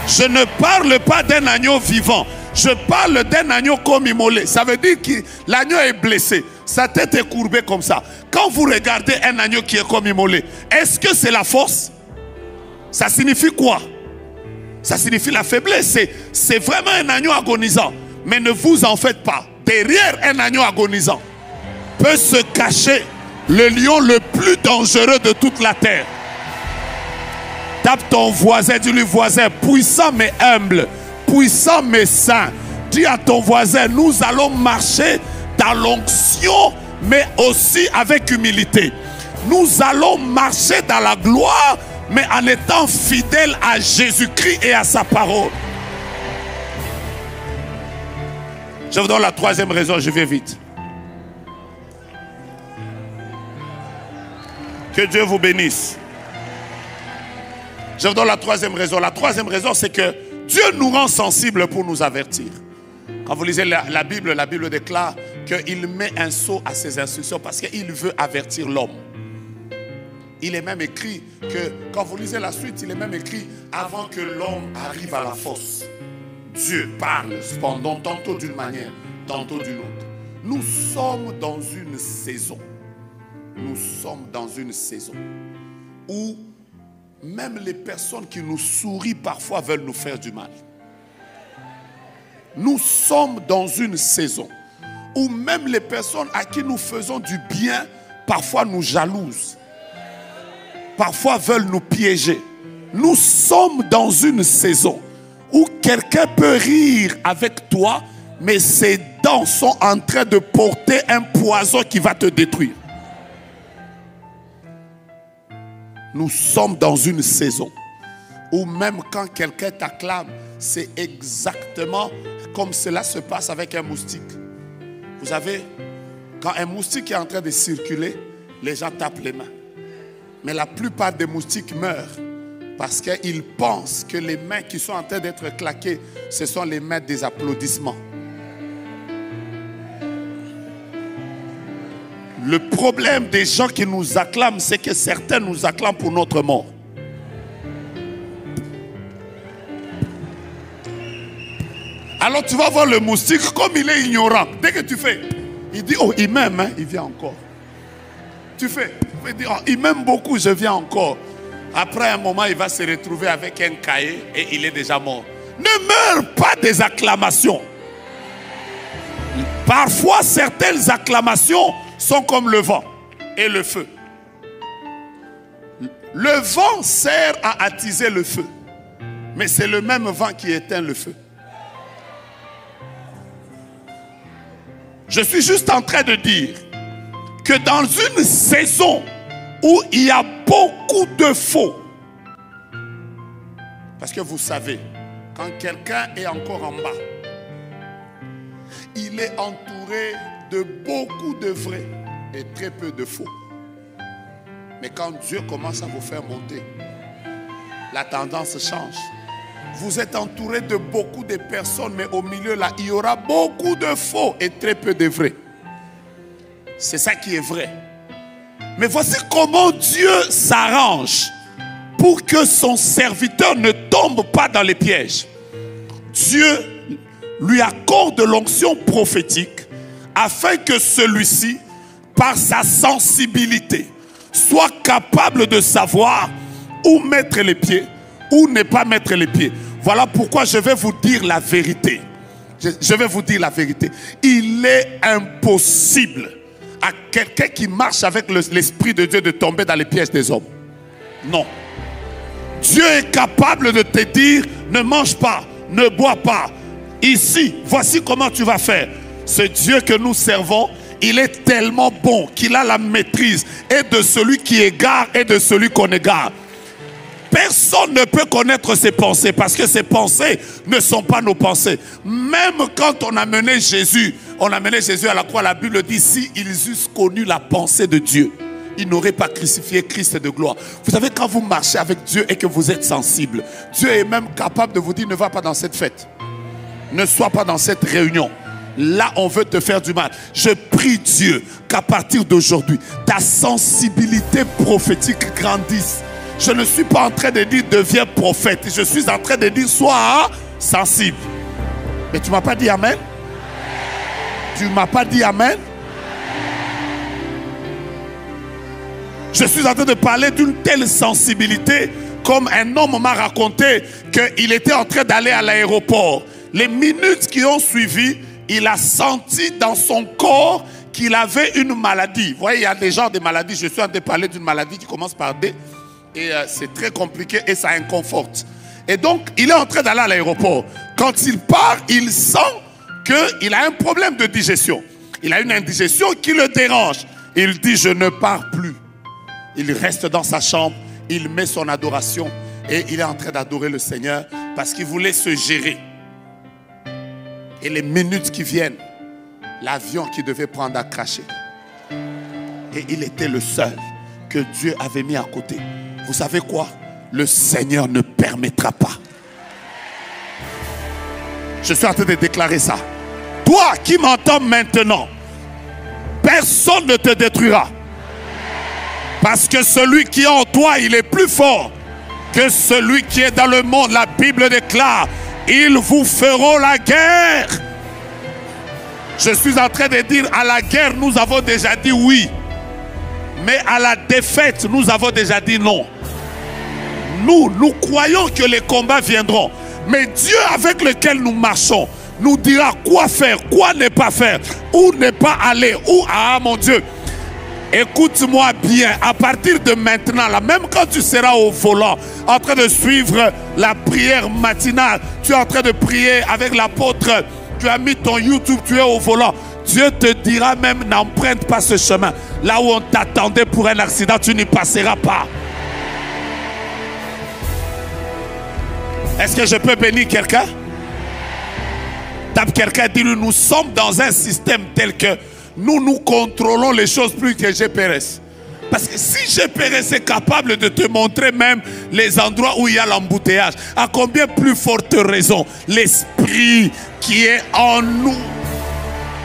Je ne parle pas d'un agneau vivant. Je parle d'un agneau comme immolé. Ça veut dire que l'agneau est blessé. Sa tête est courbée comme ça. Quand vous regardez un agneau qui est comme immolé, est-ce que c'est la force? Ça signifie quoi? Ça signifie la faiblesse. C'est vraiment un agneau agonisant. Mais ne vous en faites pas. Derrière un agneau agonisant peut se cacher le lion le plus dangereux de toute la terre. Tape ton voisin, dis-lui voisin, puissant mais humble, puissant mais saint. Dis à ton voisin, nous allons marcher dans l'onction mais aussi avec humilité. Nous allons marcher dans la gloire mais en étant fidèles à Jésus-Christ et à sa parole. Je vous donne la troisième raison, je vais vite. Que Dieu vous bénisse. Je vous donne la troisième raison. La troisième raison, c'est que Dieu nous rend sensibles pour nous avertir. Quand vous lisez la Bible déclare qu'il met un sceau à ses instructions parce qu'il veut avertir l'homme. Il est même écrit que, quand vous lisez la suite, il est même écrit avant que l'homme arrive à la fosse. Dieu parle cependant tantôt d'une manière, tantôt d'une autre. Nous sommes dans une saison nous sommes dans une saison où même les personnes qui nous sourient parfois veulent nous faire du mal. Nous sommes dans une saison où même les personnes à qui nous faisons du bien parfois nous jalousent, parfois veulent nous piéger. Nous sommes dans une saison où quelqu'un peut rire avec toi, mais ses dents sont en train de porter un poison qui va te détruire. Nous sommes dans une saison où même quand quelqu'un t'acclame, c'est exactement comme cela se passe avec un moustique. Vous savez, quand un moustique est en train de circuler, les gens tapent les mains. Mais la plupart des moustiques meurent parce qu'ils pensent que les mains qui sont en train d'être claquées, ce sont les mains des applaudissements. Le problème des gens qui nous acclament, c'est que certains nous acclament pour notre mort. Alors tu vas voir le moustique, comme il est ignorant. Dès que tu fais, il dit, oh, il m'aime, hein, il vient encore. Tu fais, il dit, oh, il m'aime beaucoup, je viens encore. Après un moment, il va se retrouver avec un cahier et il est déjà mort. Ne meurs pas des acclamations. Parfois, certaines acclamations sont comme le vent et le feu. Le vent sert à attiser le feu, mais c'est le même vent qui éteint le feu. Je suis juste en train de dire que dans une saison où il y a beaucoup de faux, parce que vous savez, quand quelqu'un est encore en bas, il est entouré de beaucoup de vrais et très peu de faux. Mais quand Dieu commence à vous faire monter, la tendance change. Vous êtes entouré de beaucoup de personnes, mais au milieu là, il y aura beaucoup de faux et très peu de vrais. C'est ça qui est vrai. Mais voici comment Dieu s'arrange pour que son serviteur ne tombe pas dans les pièges. Dieu lui accorde l'onction prophétique afin que celui-ci, par sa sensibilité, soit capable de savoir où mettre les pieds, où ne pas mettre les pieds. Voilà pourquoi je vais vous dire la vérité. Je vais vous dire la vérité. Il est impossible à quelqu'un qui marche avec l'Esprit de Dieu de tomber dans les pièges des hommes. Non. Dieu est capable de te dire, ne mange pas, ne bois pas. Ici, voici comment tu vas faire. Ce Dieu que nous servons, il est tellement bon qu'il a la maîtrise et de celui qui égare et de celui qu'on égare. Personne ne peut connaître ses pensées parce que ses pensées ne sont pas nos pensées. Même quand on a mené Jésus à la croix, la Bible dit, si ils eussent connu la pensée de Dieu, ils n'auraient pas crucifié Christ de gloire. Vous savez, quand vous marchez avec Dieu et que vous êtes sensible, Dieu est même capable de vous dire, ne va pas dans cette fête. Ne sois pas dans cette réunion. Là, on veut te faire du mal. Je prie Dieu qu'à partir d'aujourd'hui, ta sensibilité prophétique grandisse. Je ne suis pas en train de dire deviens prophète. Je suis en train de dire sois sensible. Mais tu ne m'as pas dit amen? Tu ne m'as pas dit amen? Je suis en train de parler d'une telle sensibilité comme un homme m'a raconté qu'il était en train d'aller à l'aéroport. Les minutes qui ont suivi, il a senti dans son corps qu'il avait une maladie. Vous voyez, il y a des genres de maladies. Je suis en train de parler d'une maladie qui commence par D. Et c'est très compliqué et ça inconforte. Et donc, il est en train d'aller à l'aéroport. Quand il part, il sent qu'il a un problème de digestion. Il a une indigestion qui le dérange. Il dit, je ne pars plus. Il reste dans sa chambre. Il met son adoration. Et il est en train d'adorer le Seigneur parce qu'il voulait se gérer. Et les minutes qui viennent, l'avion qui devait prendre a craché. Et il était le seul que Dieu avait mis à côté. Vous savez quoi? Le Seigneur ne permettra pas. Je suis en train de déclarer ça. Toi qui m'entends maintenant, personne ne te détruira. Parce que celui qui est en toi, il est plus fort que celui qui est dans le monde. La Bible déclare, ils vous feront la guerre. Je suis en train de dire, à la guerre, nous avons déjà dit oui. Mais à la défaite, nous avons déjà dit non. Nous croyons que les combats viendront. Mais Dieu avec lequel nous marchons nous dira quoi faire, quoi ne pas faire, où ne pas aller, où, ah mon Dieu. Écoute-moi bien, à partir de maintenant, là, même quand tu seras au volant, en train de suivre la prière matinale, tu es en train de prier avec l'apôtre, tu as mis ton YouTube, tu es au volant, Dieu te dira même, n'emprunte pas ce chemin. Là où on t'attendait pour un accident, tu n'y passeras pas. Est-ce que je peux bénir quelqu'un? Tape quelqu'un, dis-lui, nous sommes dans un système tel que nous contrôlons les choses plus que GPS. Parce que si GPS est capable de te montrer même les endroits où il y a l'embouteillage, à combien plus forte raison l'esprit qui est en nous.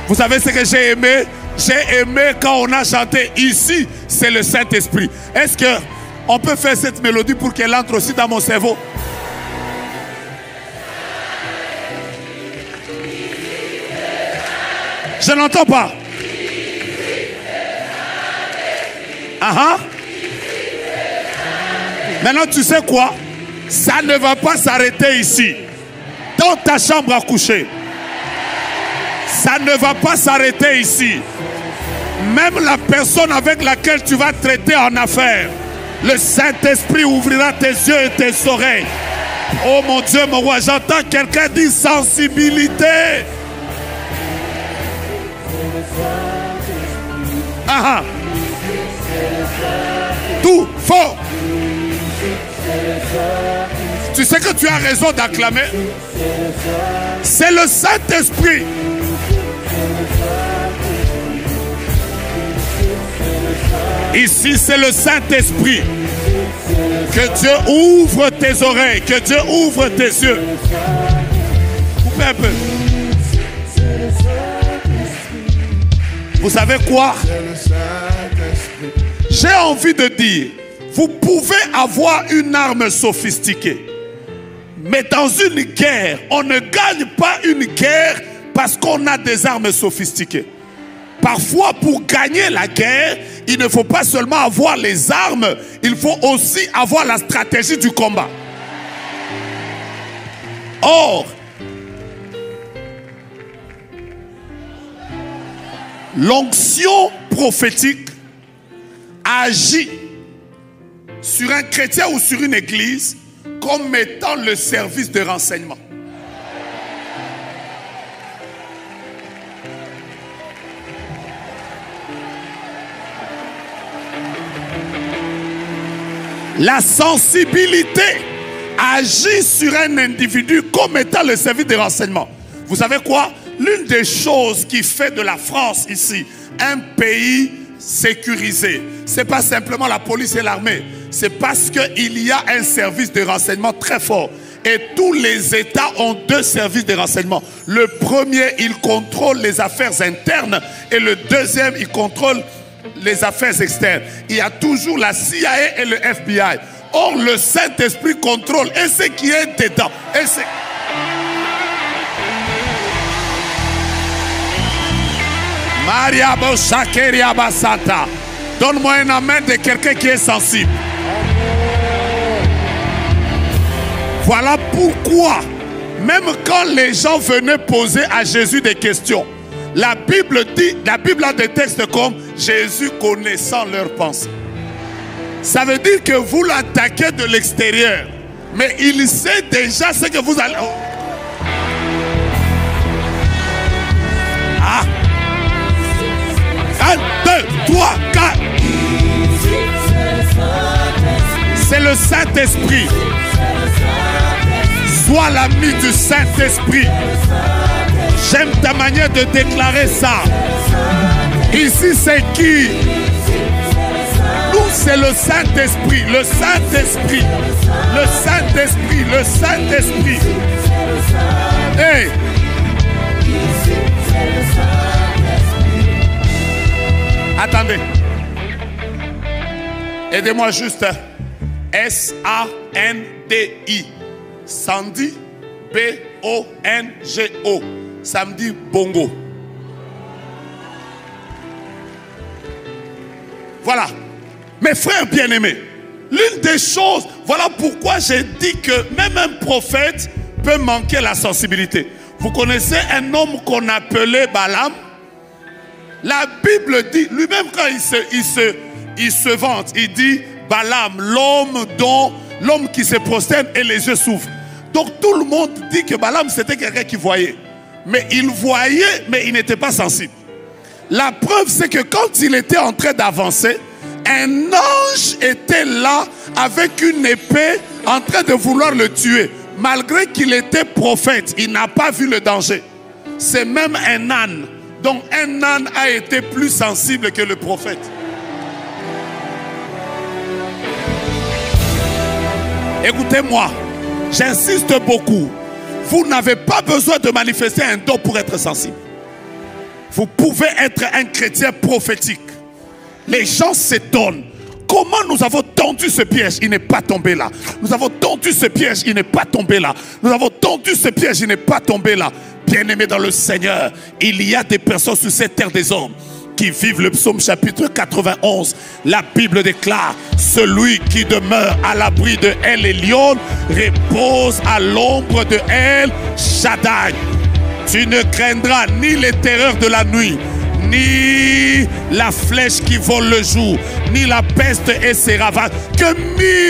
Vous savez ce que j'ai aimé? J'ai aimé quand on a chanté ici, c'est le Saint-Esprit. Est-ce qu'on peut faire cette mélodie pour qu'elle entre aussi dans mon cerveau? Je n'entends pas. Maintenant, tu sais quoi? Ça ne va pas s'arrêter ici. Dans ta chambre à coucher. Ça ne va pas s'arrêter ici. Même la personne avec laquelle tu vas traiter en affaires, le Saint-Esprit ouvrira tes yeux et tes oreilles. Oh mon Dieu, mon roi, j'entends quelqu'un dire sensibilité. Tout faux. Tu sais que tu as raison d'acclamer. C'est le Saint-Esprit. Ici, c'est le Saint-Esprit. Que Dieu ouvre tes oreilles, que Dieu ouvre tes yeux. Coupez un peu. Vous savez quoi? J'ai envie de dire, vous pouvez avoir une arme sophistiquée, mais dans une guerre, on ne gagne pas une guerre parce qu'on a des armes sophistiquées. Parfois, pour gagner la guerre, il ne faut pas seulement avoir les armes, il faut aussi avoir la stratégie du combat. Or, l'onction prophétique agit sur un chrétien ou sur une église comme étant le service de renseignement. La sensibilité agit sur un individu comme étant le service de renseignement. Vous savez quoi? L'une des choses qui fait de la France ici un pays sécurisé, ce n'est pas simplement la police et l'armée, c'est parce qu'il y a un service de renseignement très fort. Et tous les États ont deux services de renseignement. Le premier, il contrôle les affaires internes et le deuxième, il contrôle les affaires externes. Il y a toujours la CIA et le FBI. Or, le Saint-Esprit contrôle et ce qui est dedans. Et c'est... Maria Boshakeria Basata. Donne-moi un amen de quelqu'un qui est sensible. Voilà pourquoi, même quand les gens venaient poser à Jésus des questions, la Bible a des textes comme Jésus connaissant leurs pensées. Ça veut dire que vous l'attaquez de l'extérieur, mais il sait déjà ce que vous allez... Ah! 1, 2, 3, 4. C'est le Saint-Esprit. Sois l'ami du Saint-Esprit. J'aime ta manière de déclarer ça. Ici, c'est qui? Nous, c'est le Saint-Esprit. Le Saint-Esprit. Le Saint-Esprit. Le Saint-Esprit. Hey! Attendez. Aidez-moi juste. S-A-N-D-I. Sandy. B-O-N-G-O. Ça me dit bongo. Voilà. Mes frères bien-aimés, l'une des choses, voilà pourquoi j'ai dit que même un prophète peut manquer la sensibilité. Vous connaissez un homme qu'on appelait Balaam? La Bible dit, lui-même quand il se vante, il dit Balaam, l'homme qui se prosterne et les yeux s'ouvrent. Donc tout le monde dit que Balaam c'était quelqu'un qui voyait. Mais il voyait, mais il n'était pas sensible. La preuve c'est que quand il était en train d'avancer, un ange était là avec une épée en train de vouloir le tuer. Malgré qu'il était prophète, il n'a pas vu le danger. C'est même un âne. Donc un âne a été plus sensible que le prophète. Écoutez-moi, j'insiste beaucoup. Vous n'avez pas besoin de manifester un don pour être sensible. Vous pouvez être un chrétien prophétique. Les gens s'étonnent. Comment nous avons tendu ce piège, il n'est pas tombé là. Nous avons tendu ce piège, il n'est pas tombé là. Nous avons tendu ce piège, il n'est pas tombé là. Bien-aimés dans le Seigneur, il y a des personnes sur cette terre des hommes qui vivent le psaume chapitre 91. La Bible déclare: celui qui demeure à l'abri de El Elyon repose à l'ombre de El Shaddai. Tu ne craindras ni les terreurs de la nuit, ni la flèche qui vole le jour, ni la peste et ses ravages. Que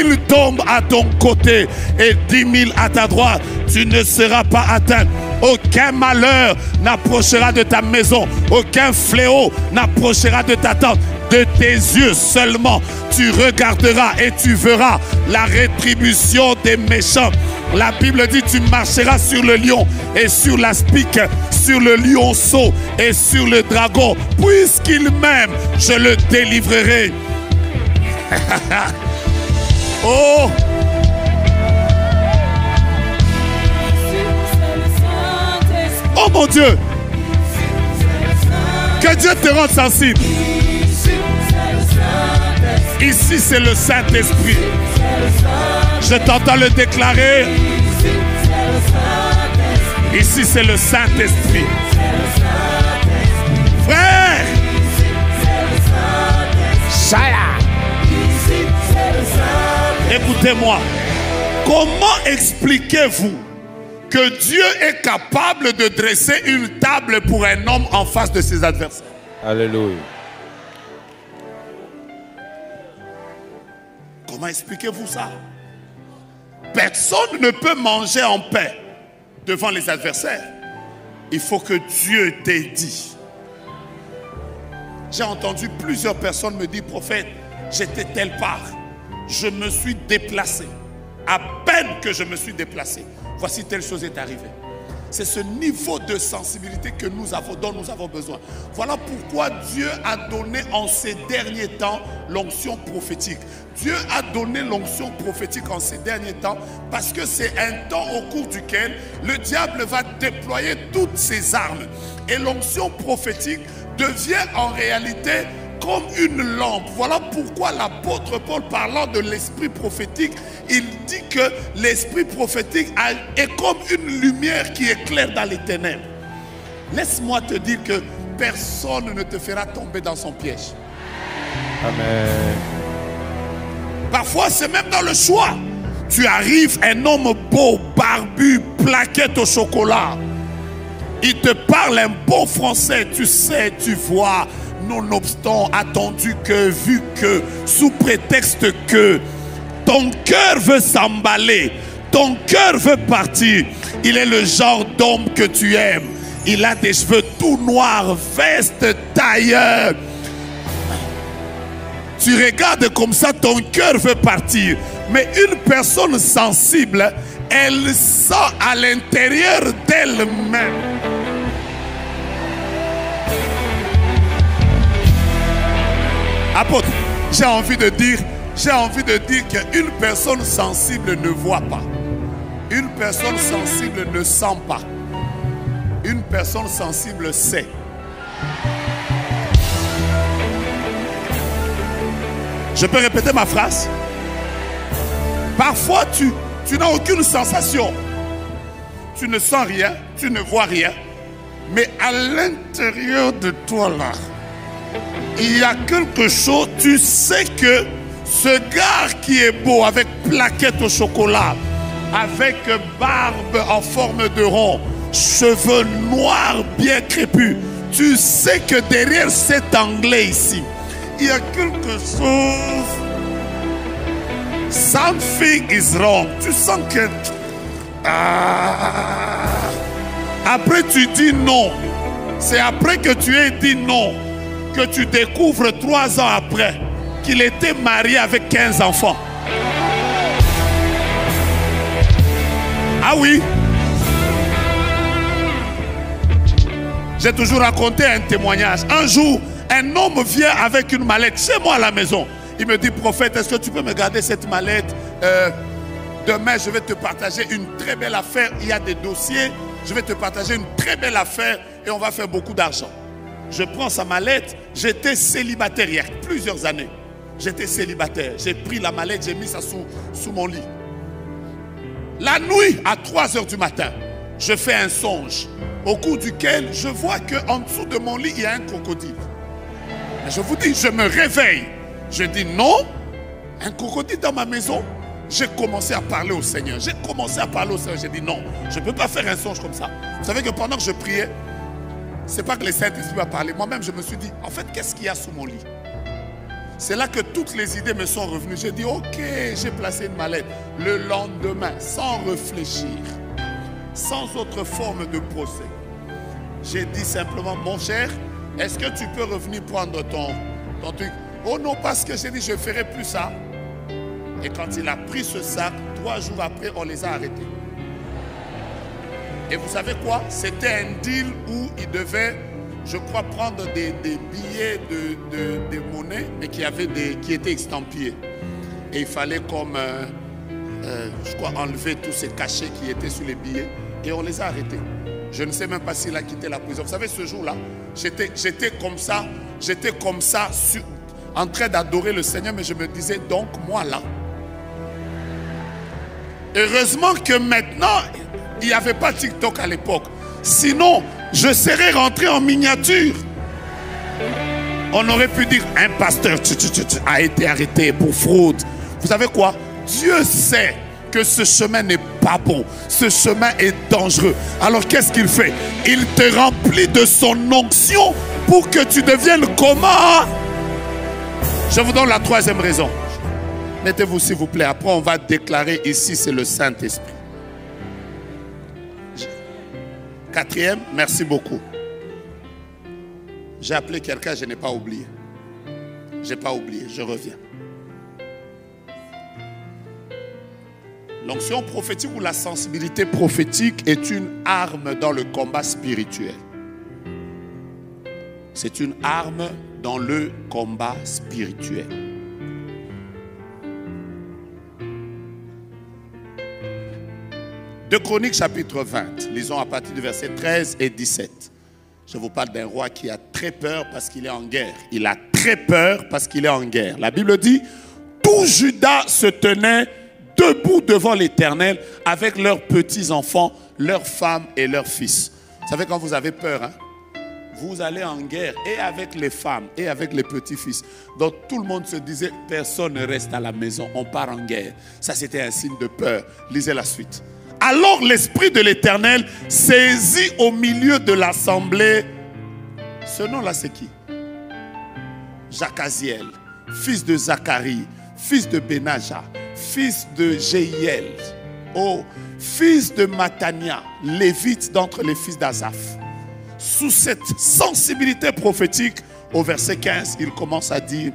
1000 tombent à ton côté et 10 000 à ta droite, tu ne seras pas atteint. Aucun malheur n'approchera de ta maison, aucun fléau n'approchera de ta tente. De tes yeux seulement tu regarderas et tu verras la rétribution des méchants. La Bible dit: tu marcheras sur le lion et sur l'aspic, sur le lionceau et sur le dragon. Puisqu'il m'aime, je le délivrerai. Oh! Oh mon Dieu! Que Dieu te rende sensible. Ici c'est le Saint-Esprit. Je t'entends le déclarer. Ici c'est le Saint-Esprit. Frère, écoutez-moi. Comment expliquez-vous que Dieu est capable de dresser une table pour un homme en face de ses adversaires? Alléluia. Comment expliquez-vous ça? Personne ne peut manger en paix devant les adversaires. Il faut que Dieu t'ait dit. J'ai entendu plusieurs personnes me dire: prophète, j'étais telle part, je me suis déplacé. À peine que je me suis déplacé, voici telle chose est arrivée. C'est ce niveau de sensibilité que nous avons, dont nous avons besoin. Voilà pourquoi Dieu a donné en ces derniers temps l'onction prophétique. Dieu a donné l'onction prophétique en ces derniers temps parce que c'est un temps au cours duquel le diable va déployer toutes ses armes. Et l'onction prophétique devient en réalité comme une lampe. Voilà pourquoi l'apôtre Paul, parlant de l'esprit prophétique, il dit que l'esprit prophétique est comme une lumière qui éclaire dans les ténèbres. Laisse-moi te dire que personne ne te fera tomber dans son piège. Amen. Parfois c'est même dans le choix. Tu arrives, un homme beau, barbu, plaquette au chocolat. Il te parle un beau français, tu sais, tu vois. Nonobstant, attendu que, vu que, sous prétexte que ton cœur veut s'emballer, ton cœur veut partir. Il est le genre d'homme que tu aimes. Il a des cheveux tout noirs, veste, tailleur. Tu regardes comme ça, ton cœur veut partir. Mais une personne sensible, elle sent à l'intérieur d'elle-même. Apôtre, j'ai envie de dire qu'une personne sensible ne voit pas. Une personne sensible ne sent pas. Une personne sensible sait. Je peux répéter ma phrase? Parfois, tu n'as aucune sensation. Tu ne sens rien, tu ne vois rien. Mais à l'intérieur de toi là, il y a quelque chose, tu sais que Ce gars qui est beau, avec plaquettes au chocolat, avec barbe en forme de rond, cheveux noirs bien crépus, tu sais que derrière cet anglais ici, il y a quelque chose. Something is wrong. Tu sens que... Après tu dis non. C'est après que tu aies dit non que tu découvres 3 ans après qu'il était marié avec 15 enfants. Ah oui. J'ai toujours raconté un témoignage. Un jour, un homme vient avec une mallette chez moi à la maison. Il me dit, prophète, est-ce que tu peux me garder cette mallette? Demain, je vais te partager une très belle affaire. Il y a des dossiers. Je vais te partager une très belle affaire et on va faire beaucoup d'argent. Je prends sa mallette. J'étais célibataire il y a plusieurs années. J'étais célibataire. J'ai pris la mallette, j'ai mis ça sous mon lit. La nuit, à 3 h du matin, je fais un songe au cours duquel je vois qu'en dessous de mon lit, il y a un crocodile. Et je vous dis, je me réveille. Je dis non, un crocodile dans ma maison. J'ai commencé à parler au Seigneur. J'ai dit non, je ne peux pas faire un songe comme ça. Vous savez que pendant que je priais, ce n'est pas que le Saint-Esprit m'a parlé. Moi-même, je me suis dit, en fait, qu'est-ce qu'il y a sous mon lit? C'est là que toutes les idées me sont revenues. J'ai dit, ok, j'ai placé une mallette. Le lendemain, sans réfléchir, sans autre forme de procès, j'ai dit simplement, mon cher, est-ce que tu peux revenir prendre ton truc? Oh non, parce que j'ai dit, je ne ferai plus ça. Et quand il a pris ce sac, 3 jours après, on les a arrêtés. Et vous savez quoi? C'était un deal où il devait, je crois, prendre des billets de monnaie, mais qui étaient estampillés. Et il fallait comme, je crois, enlever tous ces cachets qui étaient sur les billets. Et on les a arrêtés. Je ne sais même pas s'il a quitté la prison. Vous savez, ce jour-là, j'étais comme ça, en train d'adorer le Seigneur, mais je me disais, donc, moi là, heureusement que maintenant, il n'y avait pas TikTok à l'époque. Sinon, je serais rentré en miniature. On aurait pu dire, un pasteur a été arrêté pour fraude. Vous savez quoi? Dieu sait que ce chemin n'est pas bon. Ce chemin est dangereux. Alors qu'est-ce qu'il fait? Il te remplit de son onction pour que tu deviennes comment? Je vous donne la 3e raison. Mettez-vous s'il vous plaît. Après on va déclarer ici, c'est le Saint-Esprit. 4e, merci beaucoup. J'ai appelé quelqu'un, je n'ai pas oublié. Je n'ai pas oublié, je reviens. L'onction prophétique ou la sensibilité prophétique est une arme dans le combat spirituel. C'est une arme dans le combat spirituel. De Chroniques chapitre 20, lisons à partir du verset 13 et 17. Je vous parle d'un roi qui a très peur parce qu'il est en guerre. Il a très peur parce qu'il est en guerre. La Bible dit, tout Juda se tenait debout devant l'Éternel avec leurs petits-enfants, leurs femmes et leurs fils. Vous savez quand vous avez peur, hein? Vous allez en guerre et avec les femmes et avec les petits-fils. Donc tout le monde se disait, personne ne reste à la maison, on part en guerre. Ça c'était un signe de peur. Lisez la suite. Alors l'Esprit de l'Éternel saisit au milieu de l'assemblée. Ce nom-là c'est qui? Jacaziel, fils de Zacharie, fils de Benaja, fils de Jéhiel, fils de Matania, lévite d'entre les fils d'Asaph. Sous cette sensibilité prophétique, au verset 15, il commence à dire,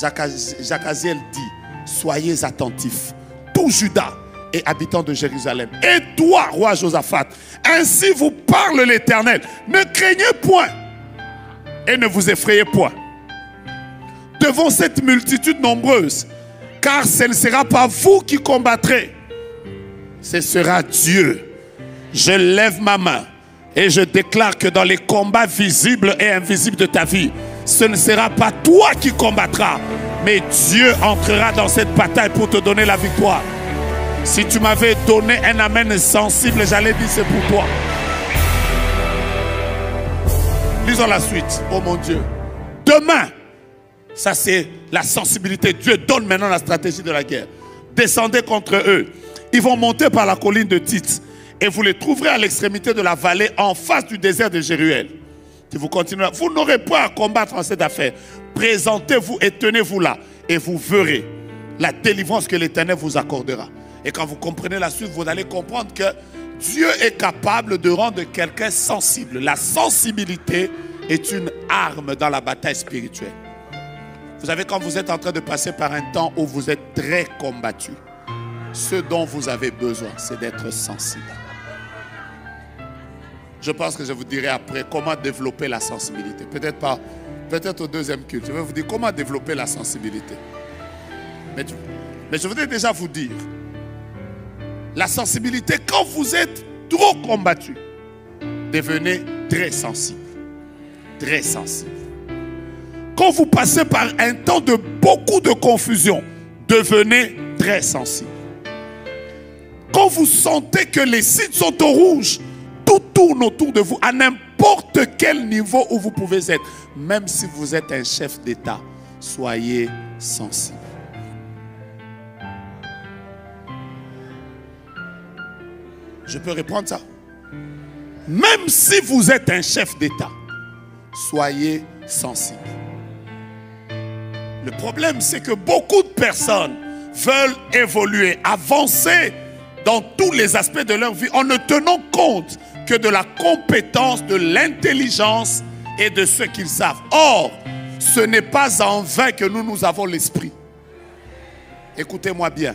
Jacaziel dit, soyez attentifs, tout Juda et habitants de Jérusalem, et toi, roi Josaphat, ainsi vous parle l'Éternel, ne craignez point et ne vous effrayez point devant cette multitude nombreuse, car ce ne sera pas vous qui combattrez, ce sera Dieu. Je lève ma main et je déclare que dans les combats visibles et invisibles de ta vie, ce ne sera pas toi qui combattras, mais Dieu entrera dans cette bataille pour te donner la victoire. Si tu m'avais donné un amen sensible, j'allais dire c'est pour toi. Lisons la suite. Oh mon Dieu. Demain, Ça, c'est la sensibilité. Dieu donne maintenant la stratégie de la guerre. Descendez contre eux. Ils vont monter par la colline de Tite. Et vous les trouverez à l'extrémité de la vallée, en face du désert de Jéruel. Si vous continuez, vous n'aurez pas à combattre en cette affaire. Présentez-vous et tenez-vous là. Et vous verrez la délivrance que l'Éternel vous accordera. Et quand vous comprenez la suite, vous allez comprendre que Dieu est capable de rendre quelqu'un sensible. La sensibilité est une arme dans la bataille spirituelle. Vous savez, quand vous êtes en train de passer par un temps où vous êtes très combattu, ce dont vous avez besoin, c'est d'être sensible. Je pense que je vous dirai après comment développer la sensibilité. Peut-être au deuxième culte. Je vais vous dire comment développer la sensibilité. Mais je voudrais déjà vous dire, la sensibilité, quand vous êtes trop combattu, devenez très sensible. Très sensible. Quand vous passez par un temps de beaucoup de confusion, devenez très sensible. Quand vous sentez que les signes sont au rouge, tout tourne autour de vous, à n'importe quel niveau où vous pouvez être, même si vous êtes un chef d'État, soyez sensible. Je peux répondre ça? Même si vous êtes un chef d'État, soyez sensible. Le problème, c'est que beaucoup de personnes veulent évoluer, avancer dans tous les aspects de leur vie en ne tenant compte que de la compétence, de l'intelligence et de ce qu'ils savent. Or, ce n'est pas en vain que nous avons l'esprit. Écoutez-moi bien.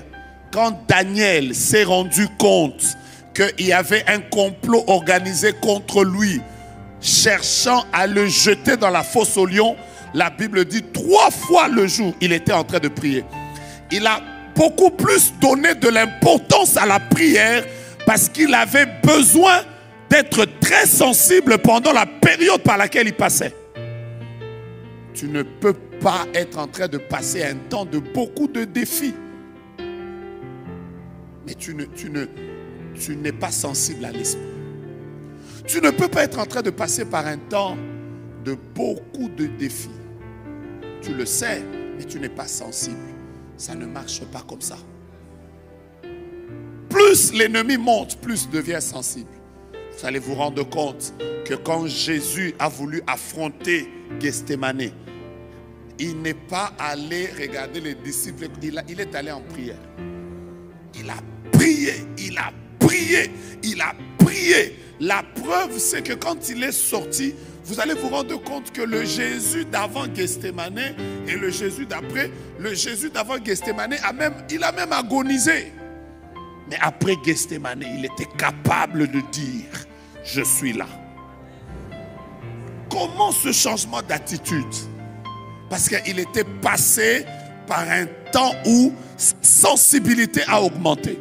Quand Daniel s'est rendu compte qu'il y avait un complot organisé contre lui, cherchant à le jeter dans la fosse aux lions, la Bible dit 3 fois le jour, il était en train de prier. Il a beaucoup plus donné de l'importance à la prière parce qu'il avait besoin d'être très sensible pendant la période par laquelle il passait. Tu ne peux pas être en train de passer un temps de beaucoup de défis. Mais tu n'es pas sensible à l'esprit. Tu ne peux pas être en train de passer par un temps de beaucoup de défis. Tu le sais, mais tu n'es pas sensible. Ça ne marche pas comme ça. Plus l'ennemi monte, plus il devient sensible. Vous allez vous rendre compte que quand Jésus a voulu affronter Gethsémane, il n'est pas allé regarder les disciples, il est allé en prière. Il a prié, il a prié, il a prié. La preuve, c'est que quand il est sorti, vous allez vous rendre compte que le Jésus d'avant Gethsémane et le Jésus d'après, le Jésus d'avant Gethsémane il a même agonisé. Mais après Gethsémane, il était capable de dire, je suis là. Comment ce changement d'attitude? Parce qu'il était passé par un temps où sensibilité a augmenté.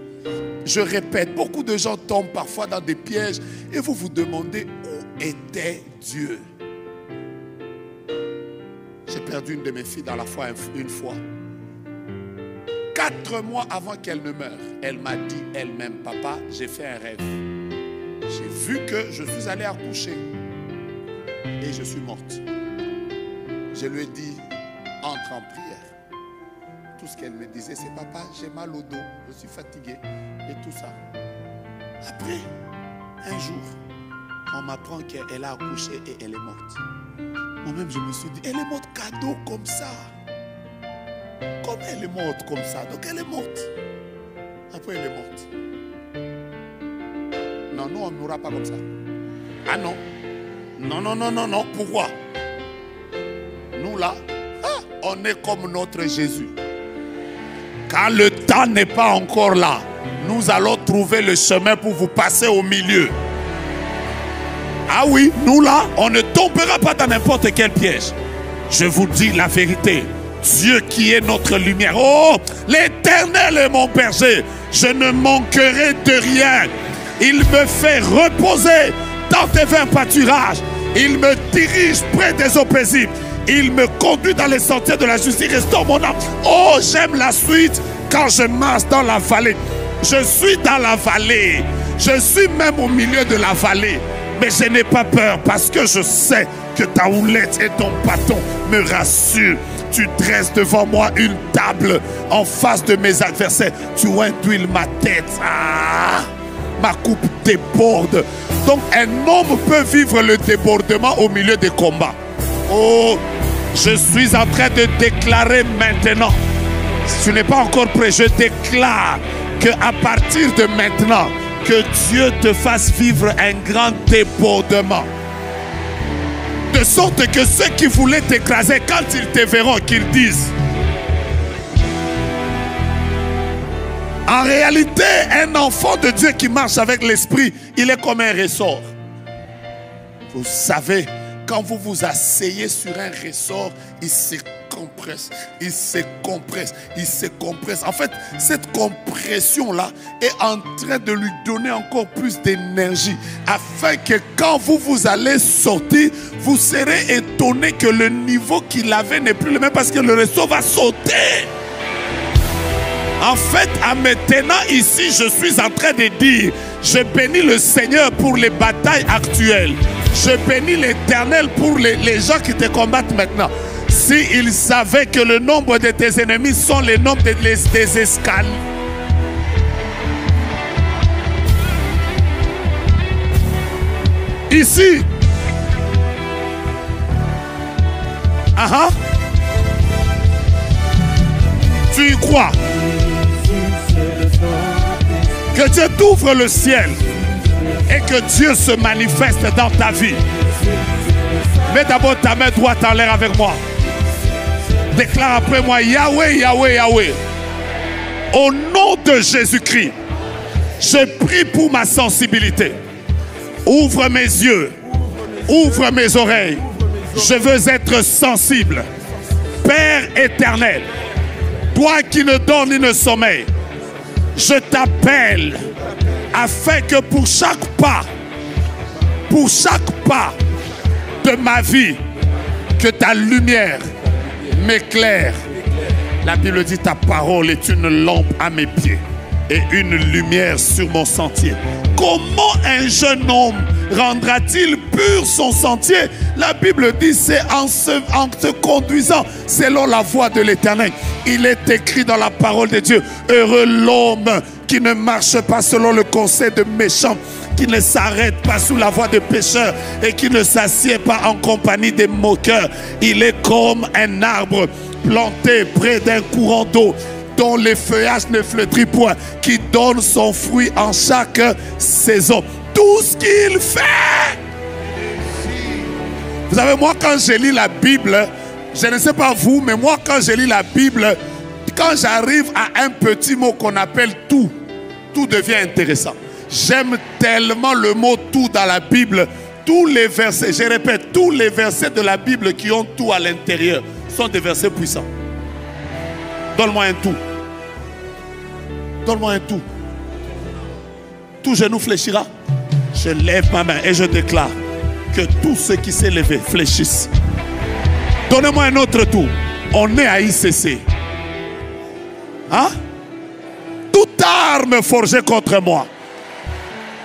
Je répète, beaucoup de gens tombent parfois dans des pièges et vous vous demandez où était Dieu. J'ai perdu une de mes filles dans la foi une fois. 4 mois avant qu'elle ne meure, elle m'a dit elle-même, papa, j'ai fait un rêve. J'ai vu que je suis allé accoucher et je suis morte. Je lui ai dit, entre en prière. Tout ce qu'elle me disait, c'est papa, j'ai mal au dos, je suis fatigué et tout ça. Après, un jour, on m'apprend qu'elle a accouché et elle est morte. Moi-même, je me suis dit, elle est morte cadeau comme ça. Comment elle est morte comme ça? Donc elle est morte. Après, elle est morte. Non, nous, on ne mourra pas comme ça. Ah non. Non, non, non, non, non. Pourquoi? Nous, là, on est comme notre Jésus. Quand le temps n'est pas encore là, nous allons trouver le chemin pour vous passer au milieu. Ah oui, nous là, on ne tombera pas dans n'importe quel piège. Je vous dis la vérité. Dieu qui est notre lumière. Oh, l'Éternel est mon berger. Je ne manquerai de rien. Il me fait reposer dans des verts pâturages. Il me dirige près des eaux paisibles. Il me conduit dans les sentiers de la justice. Restaure mon âme. Oh, j'aime la suite quand je marche dans la vallée. Je suis dans la vallée. Je suis même au milieu de la vallée. Mais je n'ai pas peur parce que je sais que ta houlette et ton bâton me rassurent. Tu dresses devant moi une table en face de mes adversaires. Tu induis ma tête. Ah, ma coupe déborde. Donc un homme peut vivre le débordement au milieu des combats. Oh, je suis en train de déclarer maintenant. Si tu n'es pas encore prêt, je déclare qu'à partir de maintenant, que Dieu te fasse vivre un grand débordement. De sorte que ceux qui voulaient t'écraser, quand ils te verront, qu'ils disent: en réalité, un enfant de Dieu qui marche avec l'esprit, il est comme un ressort. Vous savez, quand vous vous asseyez sur un ressort, il se compresse, il se compresse, il se compresse. En fait, cette compression-là est en train de lui donner encore plus d'énergie, afin que quand vous allez sortir, vous serez étonné que le niveau qu'il avait n'est plus le même, parce que le ressort va sauter. En fait, à maintenant ici, je suis en train de dire: je bénis le Seigneur pour les batailles actuelles. Je bénis l'Éternel pour les gens qui te combattent maintenant. S'ils savaient que le nombre de tes ennemis sont les nombres des escales. Ici. Tu y crois? Que Dieu t'ouvre le ciel et que Dieu se manifeste dans ta vie. Mets d'abord ta main droite en l'air avec moi. Déclare après moi: Yahweh, Yahweh, Yahweh. Au nom de Jésus-Christ, je prie pour ma sensibilité. Ouvre mes yeux, ouvre mes oreilles. Je veux être sensible. Père éternel, toi qui ne donnes ni ne sommeil, je t'appelle afin que pour chaque pas de ma vie, que ta lumière m'éclaire. La Bible dit: ta parole est une lampe à mes pieds et une lumière sur mon sentier. Comment un jeune homme rendra-t-il pur son sentier? La Bible dit: c'est en se conduisant selon la voie de l'Éternel. Il est écrit dans la parole de Dieu: heureux l'homme qui ne marche pas selon le conseil de méchants, qui ne s'arrête pas sous la voie des pécheurs et qui ne s'assied pas en compagnie des moqueurs. Il est comme un arbre planté près d'un courant d'eau, dont les feuillages ne flétrit point, qui donne son fruit en chaque saison. Tout ce qu'il fait. Vous savez, moi quand je lis la Bible, je ne sais pas vous, mais moi quand je lis la Bible, quand j'arrive à un petit mot qu'on appelle tout, tout devient intéressant. J'aime tellement le mot tout dans la Bible. Tous les versets, je répète, tous les versets de la Bible qui ont tout à l'intérieur sont des versets puissants. Donne-moi un tout. Donne-moi un tout. Tout genou fléchira. Je lève ma main et je déclare que tout ce qui s'est levé fléchisse. Donnez-moi un autre tout. On est à ICC. Hein? Toute arme forgée contre moi.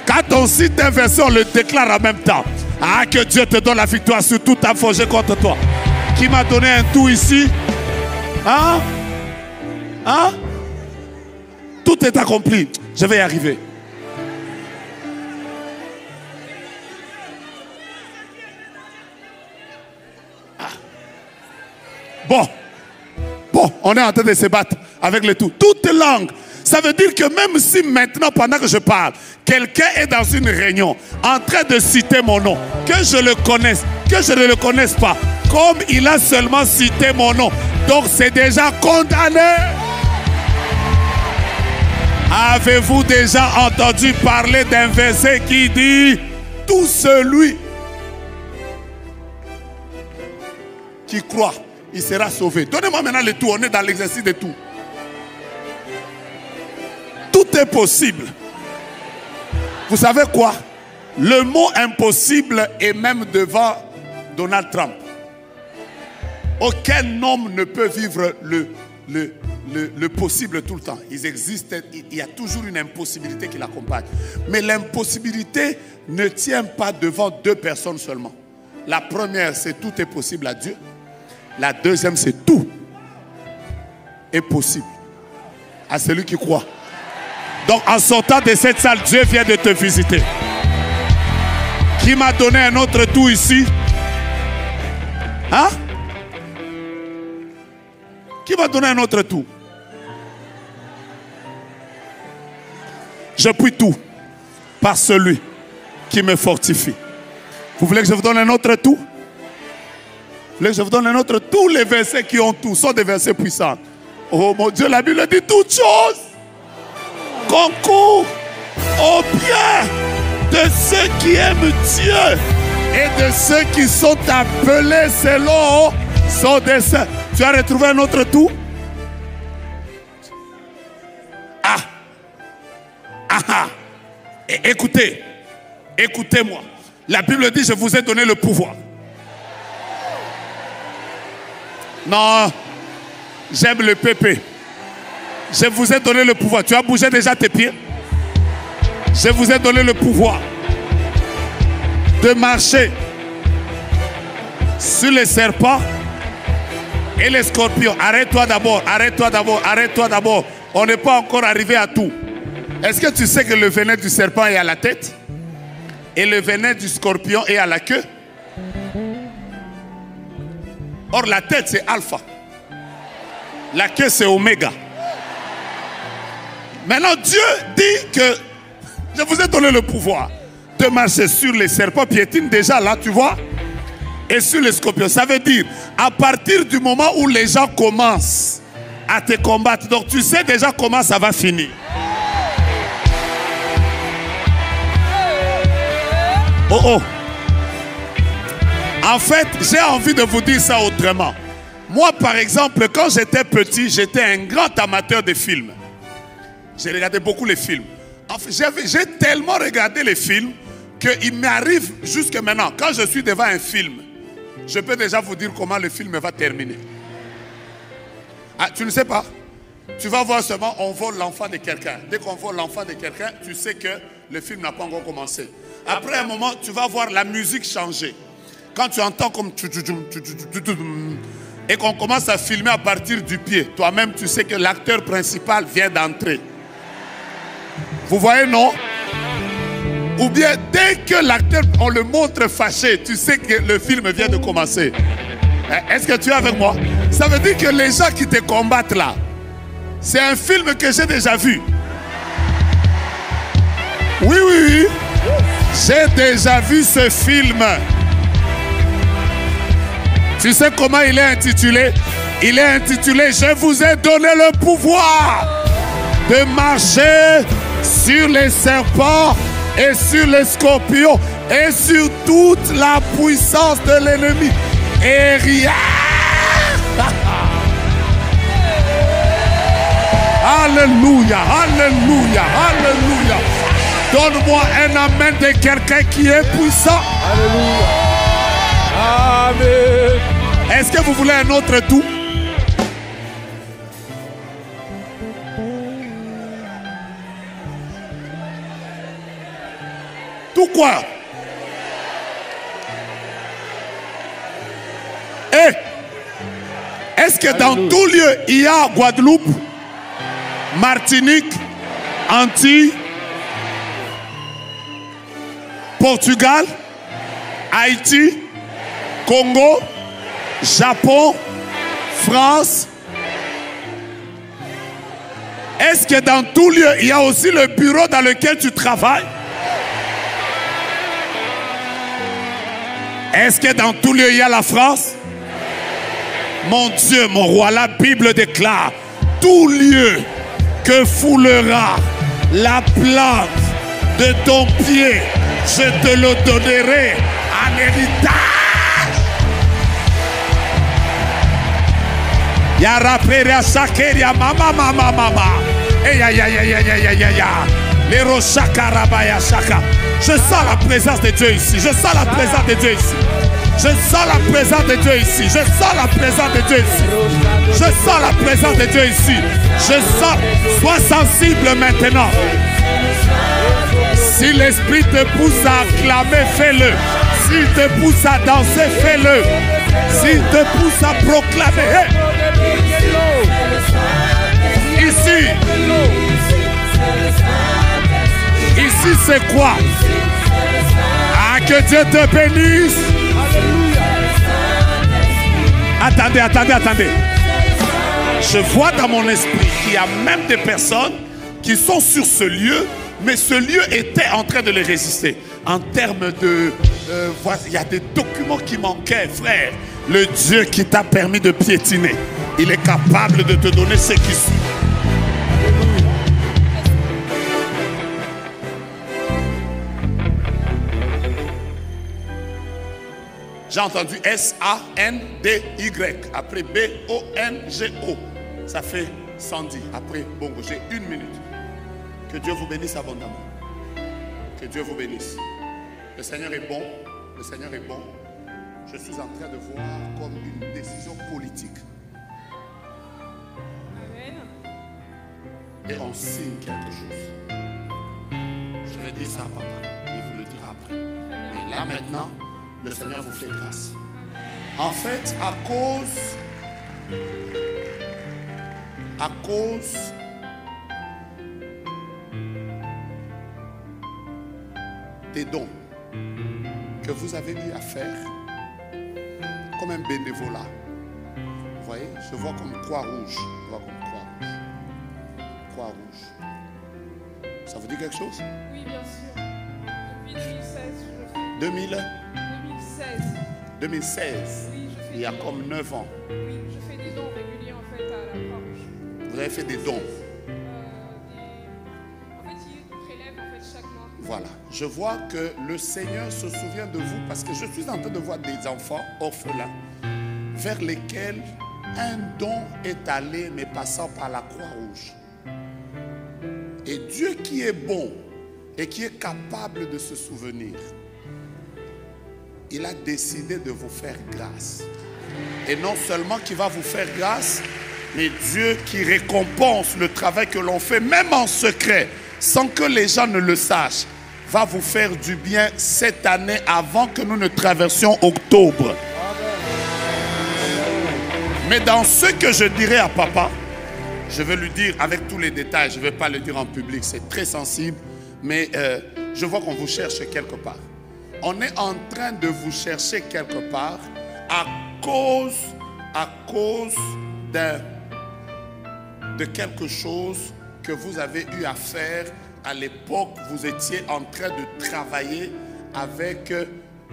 Quand on cite un verset, on le déclare en même temps. Ah, que Dieu te donne la victoire sur toute arme forgée contre toi. Qui m'a donné un tout ici? Hein? Hein? Tout est accompli. Je vais y arriver. Ah. Bon, on est en train de se battre avec le tout. Toute langue. Ça veut dire que même si maintenant, pendant que je parle, quelqu'un est dans une réunion en train de citer mon nom, que je le connaisse, que je ne le connaisse pas, comme il a seulement cité mon nom, donc c'est déjà condamné. Avez-vous déjà entendu parler d'un verset qui dit: tout celui qui croit, il sera sauvé? Donnez-moi maintenant le tout, on est dans l'exercice de tout. Tout est possible. Vous savez quoi? Le mot impossible est même devant Donald Trump. Aucun homme ne peut vivre le possible tout le temps. Il existe, il y a toujours une impossibilité qui l'accompagne. Mais l'impossibilité ne tient pas devant deux personnes seulement. La première, c'est tout est possible à Dieu. La deuxième, c'est tout est possible à celui qui croit. Donc en sortant de cette salle, Dieu vient de te visiter. Qui m'a donné un autre tout ici? Hein? Qui m'a donné un autre tout? Je puis tout par celui qui me fortifie. Vous voulez que je vous donne un autre tout? Vous voulez que je vous donne un autre? Tous les versets qui ont tout sont des versets puissants. Oh mon Dieu, la Bible dit toutes choses concourent au bien de ceux qui aiment Dieu et de ceux qui sont appelés selon son dessein. Tu as retrouvé un autre tout? Ah! Ah ah! Et écoutez, écoutez-moi. La Bible dit, je vous ai donné le pouvoir. Non, j'aime le pépé. Je vous ai donné le pouvoir. Tu as bougé déjà tes pieds? Je vous ai donné le pouvoir de marcher sur les serpents et les scorpions. Arrête-toi d'abord, arrête-toi d'abord, arrête-toi d'abord. On n'est pas encore arrivé à tout. Est-ce que tu sais que le venin du serpent est à la tête et le venin du scorpion est à la queue? Or la tête c'est alpha, la queue c'est oméga. Maintenant Dieu dit que je vous ai donné le pouvoir de marcher sur les serpents, piétine déjà là, tu vois, et sur les scorpions. Ça veut dire, à partir du moment où les gens commencent à te combattre, donc tu sais déjà comment ça va finir. Oh oh. En fait, j'ai envie de vous dire ça autrement. Moi, par exemple, quand j'étais petit, j'étais un grand amateur de films. J'ai regardé beaucoup les films. En fait, j'ai tellement regardé les films qu'il m'arrive jusque maintenant, quand je suis devant un film, je peux déjà vous dire comment le film va terminer. Ah, tu ne sais pas? Tu vas voir seulement, on vole l'enfant de quelqu'un. Dès qu'on vole l'enfant de quelqu'un, tu sais que le film n'a pas encore commencé. Après un moment, tu vas voir la musique changer. Quand tu entends comme et qu'on commence à filmer à partir du pied, toi-même tu sais que l'acteur principal vient d'entrer. Vous voyez, non? Ou bien dès que l'acteur, on le montre fâché, tu sais que le film vient de commencer. Est-ce que tu es avec moi? Ça veut dire que les gens qui te combattent là, c'est un film que j'ai déjà vu. Oui, oui, oui. J'ai déjà vu ce film. Tu sais comment il est intitulé? Il est intitulé « Je vous ai donné le pouvoir de marcher sur les serpents et sur les scorpions et sur toute la puissance de l'ennemi. Et rien. » Alléluia, alléluia, alléluia. Donne-moi un amen de quelqu'un qui est puissant. Alléluia. Amen. Est-ce que vous voulez un autre tout? Tout quoi? Est-ce que dans tout lieu, il y a Guadeloupe, Martinique, Antilles, Portugal, Haïti, Congo, Japon, France? Est-ce que dans tout lieu, il y a aussi le bureau dans lequel tu travailles? Est-ce que dans tout lieu, il y a la France? Mon Dieu, mon roi, la Bible déclare, tout lieu que foulera la plante de ton pied, je te le donnerai en héritage. Yaraperia sakeria mama mama mama. Eya ya ya ya ya ya ya ya. Les rochakarabaya shaka. Je sens la présence de Dieu ici. Je sens la présence de Dieu ici. Je sens la présence de Dieu ici. Je sens la présence de Dieu ici. Je sens la présence de Dieu ici. Je sens. Sois sensible maintenant. Si l'esprit te pousse à acclamer, fais-le. S'il te pousse à danser, fais-le. S'il te pousse à proclamer. Ici. Ici c'est quoi? Ah, que Dieu te bénisse. Attendez, attendez, attendez. Je vois dans mon esprit qu'il y a même des personnes qui sont sur ce lieu, mais ce lieu était en train de les résister. En termes de... il y a des documents qui manquaient, frère. Le Dieu qui t'a permis de piétiner, il est capable de te donner ce qui suit. J'ai entendu S-A-N-D-Y. Après B-O-N-G-O. Ça fait 110. Après bongo. J'ai 1 minute. Que Dieu vous bénisse abondamment. Que Dieu vous bénisse. Le Seigneur est bon. Le Seigneur est bon. Je suis en train de voir comme une décision politique. Amen. Et on signe quelque chose. Je vais dire ça à papa. Il vous le dira après. Mais là maintenant, le Seigneur vous fait grâce. En fait, à cause des dons que vous avez eu à faire, comme un bénévolat. Vous voyez, je vois comme Croix-Rouge. Je vois comme Croix-Rouge. Croix-Rouge. Ça vous dit quelque chose? Oui, bien sûr. Depuis 2016, je fais. 2016. 2016. Oui, je fais. Il y a comme 9 ans. Oui, je fais des dons réguliers en fait à la Croix-Rouge. Vous avez fait des dons. En fait, ils prélèvent en fait chaque mois. Voilà. Je vois que le Seigneur se souvient de vous parce que je suis en train de voir des enfants orphelins vers lesquels un don est allé mais passant par la Croix-Rouge. Et Dieu qui est bon et qui est capable de se souvenir, il a décidé de vous faire grâce. Et non seulement qu'il va vous faire grâce, mais Dieu qui récompense le travail que l'on fait, même en secret, sans que les gens ne le sachent, va vous faire du bien cette année avant que nous ne traversions octobre. Mais dans ce que je dirai à papa, je vais lui dire avec tous les détails, je ne vais pas le dire en public, c'est très sensible, mais je vois qu'on vous cherche quelque part. On est en train de vous chercher quelque part à cause de quelque chose que vous avez eu à faire. À l'époque, vous étiez en train de travailler avec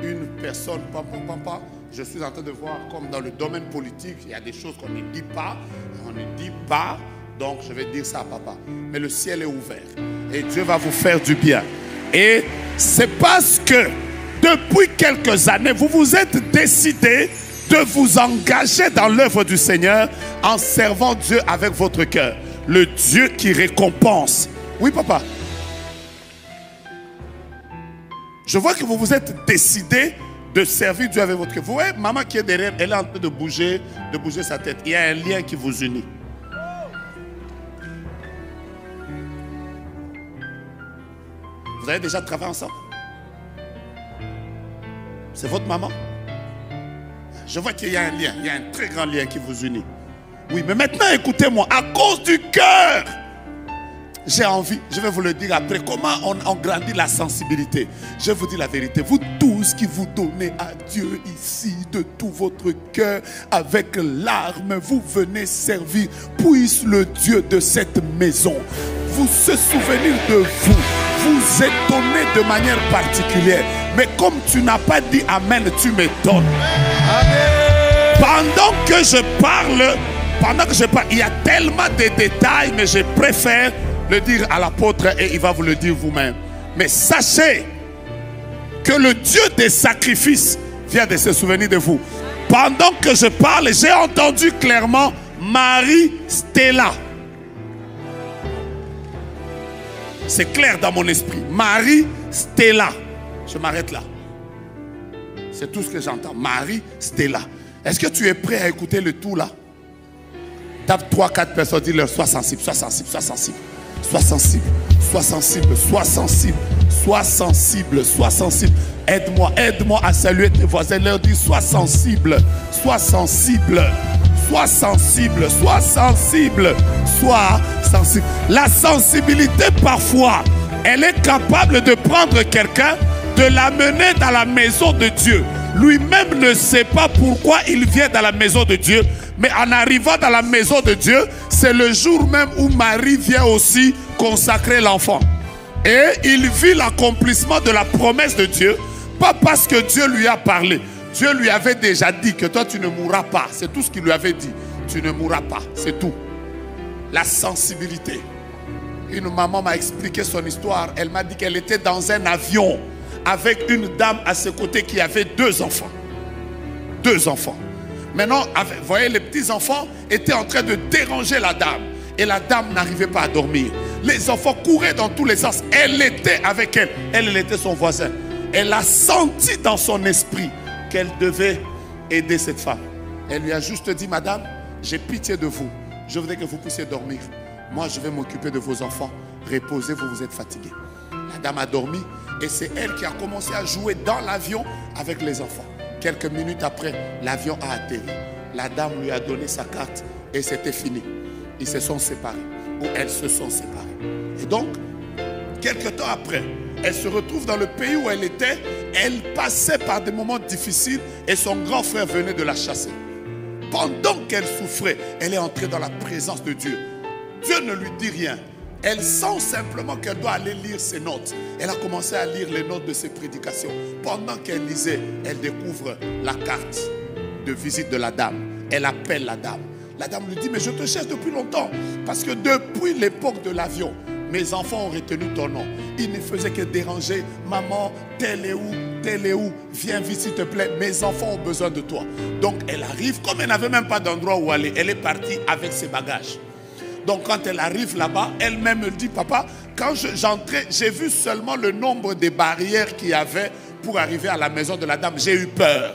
une personne. Papa, je suis en train de voir comme dans le domaine politique, il y a des choses qu'on ne dit pas. On ne dit pas, donc je vais dire ça à papa. Mais le ciel est ouvert et Dieu va vous faire du bien. Et c'est parce que depuis quelques années, vous vous êtes décidé de vous engager dans l'œuvre du Seigneur en servant Dieu avec votre cœur. Le Dieu qui récompense. Oui, papa. Je vois que vous vous êtes décidé de servir Dieu avec votre cœur. Vous voyez, maman qui est derrière, elle est en train de bouger sa tête. Il y a un lien qui vous unit. Vous avez déjà travaillé ensemble? C'est votre maman? Je vois qu'il y a un lien, il y a un très grand lien qui vous unit. Oui, mais maintenant écoutez-moi, à cause du cœur, j'ai envie, je vais vous le dire après, comment on grandit la sensibilité. Je vous dis la vérité, vous tous qui vous donnez à Dieu ici de tout votre cœur, avec larmes, vous venez servir, puisse le Dieu de cette maison vous se souvenir de vous, vous étonner de manière particulière. Mais comme tu n'as pas dit Amen, tu m'étonnes. Pendant que je parle, il y a tellement de détails, mais je préfère le dire à l'apôtre et il va vous le dire vous-même. Mais sachez que le Dieu des sacrifices vient de se souvenir de vous. Pendant que je parle, j'ai entendu clairement Marie Stella. C'est clair dans mon esprit. Marie Stella. Je m'arrête là. C'est tout ce que j'entends. Marie Stella. Est-ce que tu es prêt à écouter le tout là? Tape 3-4 personnes, dis-leur sois sensible, sois sensible, sois sensible. Sois sensible, sois sensible, sois sensible, Sois sensible, sois sensible. Aide-moi à saluer tes voisins. Leur dis, sois sensible, sois sensible, sois sensible, sois sensible, sois sensible. La sensibilité, parfois, elle est capable de prendre quelqu'un, de l'amener dans la maison de Dieu. Lui-même ne sait pas pourquoi il vient dans la maison de Dieu, mais en arrivant dans la maison de Dieu, c'est le jour même où Marie vient aussi consacrer l'enfant. Et il vit l'accomplissement de la promesse de Dieu, pas parce que Dieu lui a parlé. Dieu lui avait déjà dit que toi tu ne mourras pas. C'est tout ce qu'il lui avait dit. Tu ne mourras pas, c'est tout. La sensibilité. Une maman m'a expliqué son histoire. Elle m'a dit qu'elle était dans un avion avec une dame à ses côtés qui avait 2 enfants. 2 enfants. Maintenant, vous voyez, les petits enfants étaient en train de déranger la dame. Et la dame n'arrivait pas à dormir. Les enfants couraient dans tous les sens. Elle était avec elle. Elle était son voisin. Elle a senti dans son esprit qu'elle devait aider cette femme. Elle lui a juste dit, madame, j'ai pitié de vous. Je voudrais que vous puissiez dormir. Moi, je vais m'occuper de vos enfants. Reposez-vous, vous êtes fatigués. La dame a dormi et c'est elle qui a commencé à jouer dans l'avion avec les enfants. Quelques minutes après, l'avion a atterri. La dame lui a donné sa carte et c'était fini. Ils se sont séparés, ou elles se sont séparées. Et donc, quelques temps après, elle se retrouve dans le pays où elle était. Elle passait par des moments difficiles et son grand frère venait de la chasser. Pendant qu'elle souffrait, elle est entrée dans la présence de Dieu. Dieu ne lui dit rien. Elle sent simplement qu'elle doit aller lire ses notes. Elle a commencé à lire les notes de ses prédications. Pendant qu'elle lisait, elle découvre la carte de visite de la dame. Elle appelle la dame. La dame lui dit, mais je te cherche depuis longtemps. Parce que depuis l'époque de l'avion, mes enfants ont retenu ton nom. Ils ne faisaient que déranger. Maman, tel est où? Viens vite s'il te plaît. Mes enfants ont besoin de toi. Donc elle arrive, comme elle n'avait même pas d'endroit où aller. Elle est partie avec ses bagages. Donc quand elle arrive là-bas, elle-même me dit, papa, quand j'entrais, j'ai vu seulement le nombre de barrières qu'il y avait pour arriver à la maison de la dame. J'ai eu peur.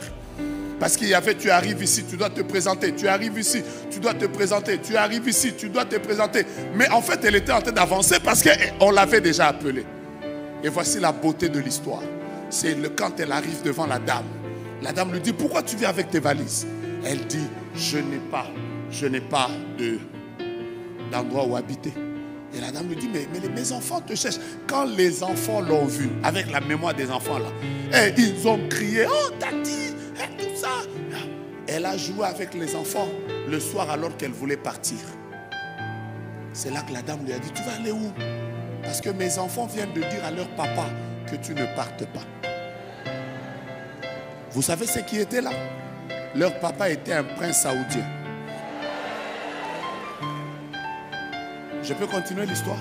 Parce qu'il y avait, tu arrives ici, tu dois te présenter. Tu arrives ici, tu dois te présenter. Tu arrives ici, tu dois te présenter. Mais en fait, elle était en train d'avancer parce qu'on l'avait déjà appelée. Et voici la beauté de l'histoire. C'est quand elle arrive devant la dame lui dit, pourquoi tu viens avec tes valises? Elle dit, je n'ai pas d'endroit où habiter. Et la dame lui dit, mais mes enfants te cherchent. Quand les enfants l'ont vu, avec la mémoire des enfants là, et ils ont crié, oh tati, tout ça. Elle a joué avec les enfants le soir alors qu'elle voulait partir. C'est là que la dame lui a dit, tu vas aller où? Parce que mes enfants viennent de dire à leur papa que tu ne partes pas. Vous savez ce qui était là? Leur papa était un prince saoudien. Je peux continuer l'histoire?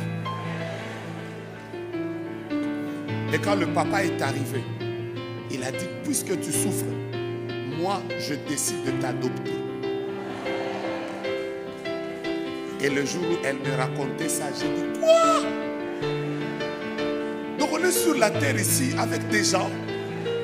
Et quand le papa est arrivé, il a dit, puisque tu souffres, moi je décide de t'adopter. Et le jour où elle me racontait ça, j'ai dit, quoi? Donc on est sur la terre ici avec des gens.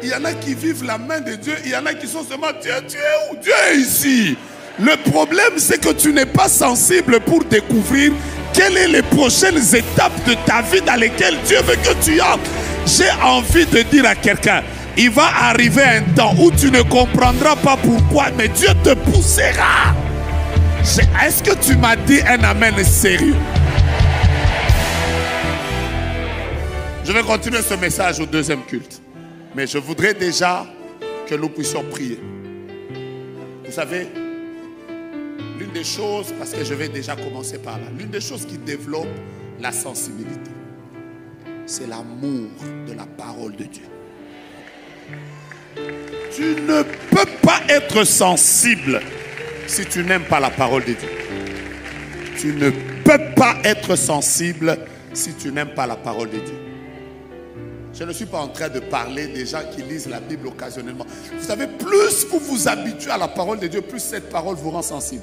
Il y en a qui vivent la main de Dieu. Il y en a qui sont seulement, Dieu, tu es où? Dieu est ici. Le problème, c'est que tu n'es pas sensible pour découvrir quelles sont les prochaines étapes de ta vie dans lesquelles Dieu veut que tu entres. J'ai envie de dire à quelqu'un, il va arriver un temps où tu ne comprendras pas pourquoi, mais Dieu te poussera. Est-ce que tu m'as dit un amen sérieux? Je vais continuer ce message au deuxième culte. Mais je voudrais déjà que nous puissions prier. Vous savez, l'une des choses, parce que je vais déjà commencer par là, l'une des choses qui développe la sensibilité, c'est l'amour de la parole de Dieu. Tu ne peux pas être sensible si tu n'aimes pas la parole de Dieu. Tu ne peux pas être sensible si tu n'aimes pas la parole de Dieu. Je ne suis pas en train de parler des gens qui lisent la Bible occasionnellement. Vous savez, plus vous vous habituez à la parole de Dieu, plus cette parole vous rend sensible.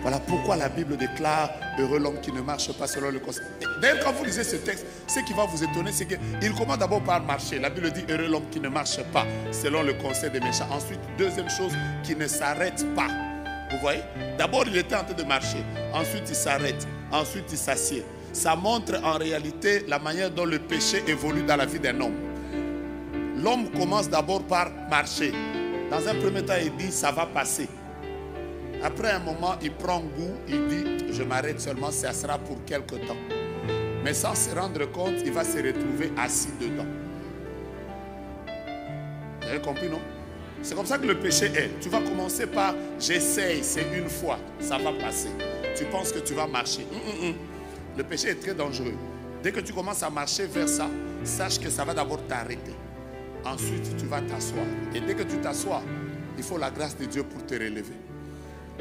Voilà pourquoi la Bible déclare heureux l'homme qui ne marche pas selon le conseil. D'ailleurs, quand vous lisez ce texte, ce qui va vous étonner, c'est qu'il commence d'abord par marcher. La Bible dit heureux l'homme qui ne marche pas selon le conseil des méchants. Ensuite, deuxième chose, qui ne s'arrête pas. Vous voyez? D'abord, il était en train de marcher. Ensuite, il s'arrête. Ensuite, il s'assied. Ça montre en réalité la manière dont le péché évolue dans la vie d'un homme. L'homme commence d'abord par marcher. Dans un premier temps, il dit ça va passer. Après un moment, il prend goût, il dit je m'arrête seulement, ça sera pour quelque temps. Mais sans se rendre compte, il va se retrouver assis dedans. Vous avez compris, non? C'est comme ça que le péché est. Tu vas commencer par j'essaye, c'est une fois, ça va passer. Tu penses que tu vas marcher. Le péché est très dangereux. Dès que tu commences à marcher vers ça, sache que ça va d'abord t'arrêter. Ensuite, tu vas t'asseoir. Et dès que tu t'assois, il faut la grâce de Dieu pour te relever.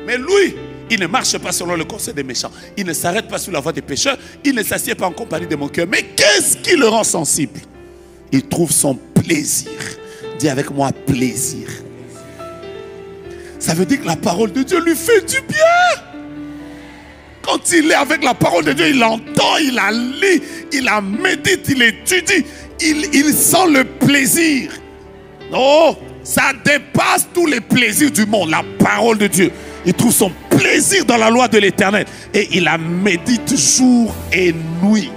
Mais lui, il ne marche pas selon le conseil des méchants. Il ne s'arrête pas sur la voie des pécheurs. Il ne s'assied pas en compagnie de mon cœur. Mais qu'est-ce qui le rend sensible? Il trouve son plaisir. Dis avec moi, plaisir. Ça veut dire que la parole de Dieu lui fait du bien. Quand il est avec la parole de Dieu, il entend, il la lit, il la médite, il étudie. Il sent le plaisir. Oh, ça dépasse tous les plaisirs du monde. La parole de Dieu. Il trouve son plaisir dans la loi de l'Éternel. Et il la médite jour et nuit.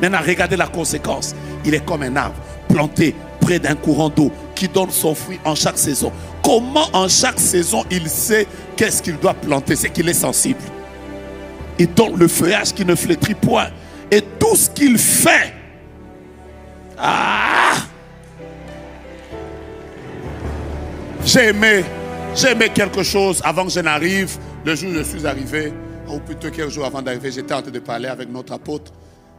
Maintenant, regardez la conséquence. Il est comme un arbre planté près d'un courant d'eau qui donne son fruit en chaque saison. Comment en chaque saison il sait qu'est-ce qu'il doit planter? C'est qu'il est sensible. Il donne le feuillage qui ne flétrit point. Et tout ce qu'il fait. J'ai aimé quelque chose avant que je n'arrive. Le jour où je suis arrivé, ou plutôt quelques jours avant d'arriver, j'étais en train de parler avec notre apôtre.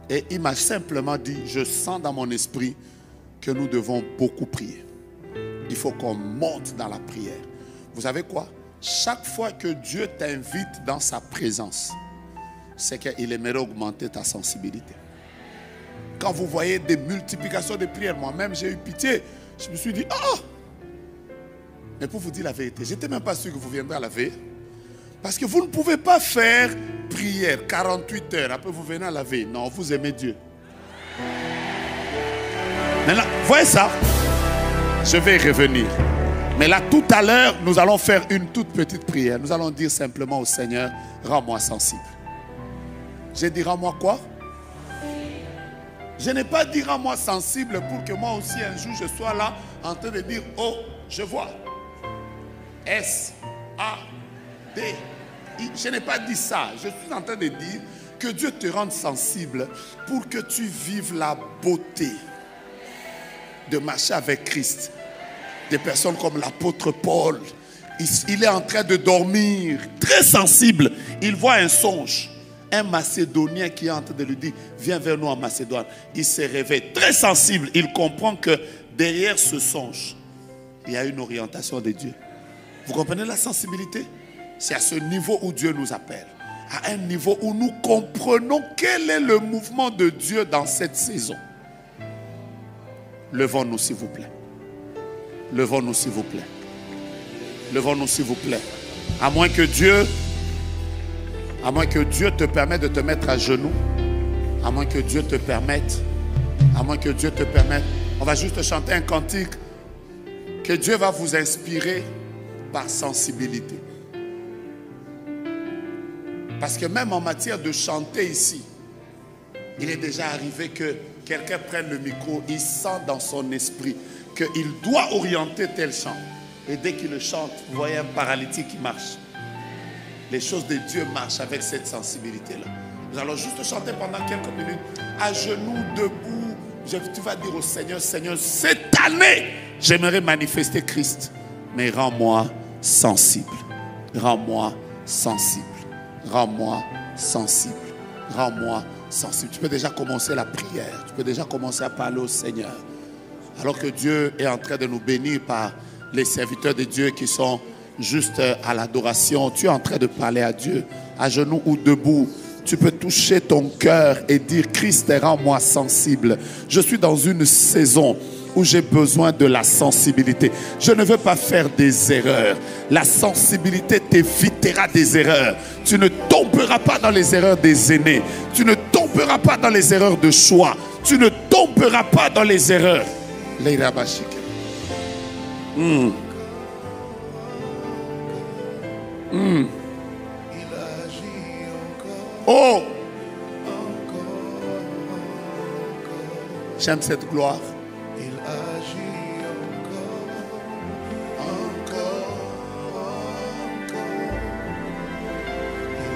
Et il m'a simplement dit, je sens dans mon esprit que nous devons beaucoup prier. Il faut qu'on monte dans la prière. Vous savez quoi? Chaque fois que Dieu t'invite dans sa présence, c'est qu'il aimerait augmenter ta sensibilité. Quand vous voyez des multiplications de prières, moi-même j'ai eu pitié. Je me suis dit, mais pour vous dire la vérité, je n'étais même pas sûr que vous viendrez à la veille. Parce que vous ne pouvez pas faire prière 48 heures, après vous venez à la veille. Non, vous aimez Dieu. Maintenant, voyez ça? Je vais y revenir. Mais là, tout à l'heure, nous allons faire une toute petite prière. Nous allons dire simplement au Seigneur, rends-moi sensible. J'ai dit, rends-moi quoi? Je n'ai pas dit, rends-moi sensible pour que moi aussi un jour je sois là en train de dire, oh, je vois. S-A-D-I. Je n'ai pas dit ça. Je suis en train de dire que Dieu te rende sensible pour que tu vives la beauté de marcher avec Christ. Des personnes comme l'apôtre Paul. Il est en train de dormir, très sensible. Il voit un songe. Un Macédonien qui est en train de lui dire, viens vers nous en Macédoine. Il se réveille, très sensible. Il comprend que derrière ce songe, il y a une orientation de Dieu. Vous comprenez la sensibilité? C'est à ce niveau où Dieu nous appelle. À un niveau où nous comprenons quel est le mouvement de Dieu dans cette saison. Levons-nous s'il vous plaît. Levons-nous s'il vous plaît. Levons-nous s'il vous plaît. À moins que Dieu te permette de te mettre à genoux. À moins que Dieu te permette. On va juste chanter un cantique que Dieu va vous inspirer par sensibilité. Parce que même en matière de chanter ici, il est déjà arrivé que quelqu'un prenne le micro, il sent dans son esprit qu'il doit orienter tel chant. Et dès qu'il le chante, vous voyez un paralytique qui marche. Les choses de Dieu marchent avec cette sensibilité-là. Nous allons juste chanter pendant quelques minutes, à genoux, debout. Tu vas dire au Seigneur, Seigneur, cette année, j'aimerais manifester Christ. Mais rends-moi sensible. Rends-moi sensible. Rends-moi sensible. Rends-moi sensible. Tu peux déjà commencer la prière. Tu peux déjà commencer à parler au Seigneur. Alors que Dieu est en train de nous bénir par les serviteurs de Dieu qui sont juste à l'adoration. Tu es en train de parler à Dieu, à genoux ou debout. Tu peux toucher ton cœur et dire, Christ, rends-moi sensible. Je suis dans une saison où j'ai besoin de la sensibilité. Je ne veux pas faire des erreurs. La sensibilité t'évitera des erreurs. Tu ne tomberas pas dans les erreurs des aînés. Tu ne tomberas pas dans les erreurs de choix. Tu ne tomberas pas dans les erreurs. Les rabashik. Oh! J'aime cette gloire. Il agit encore.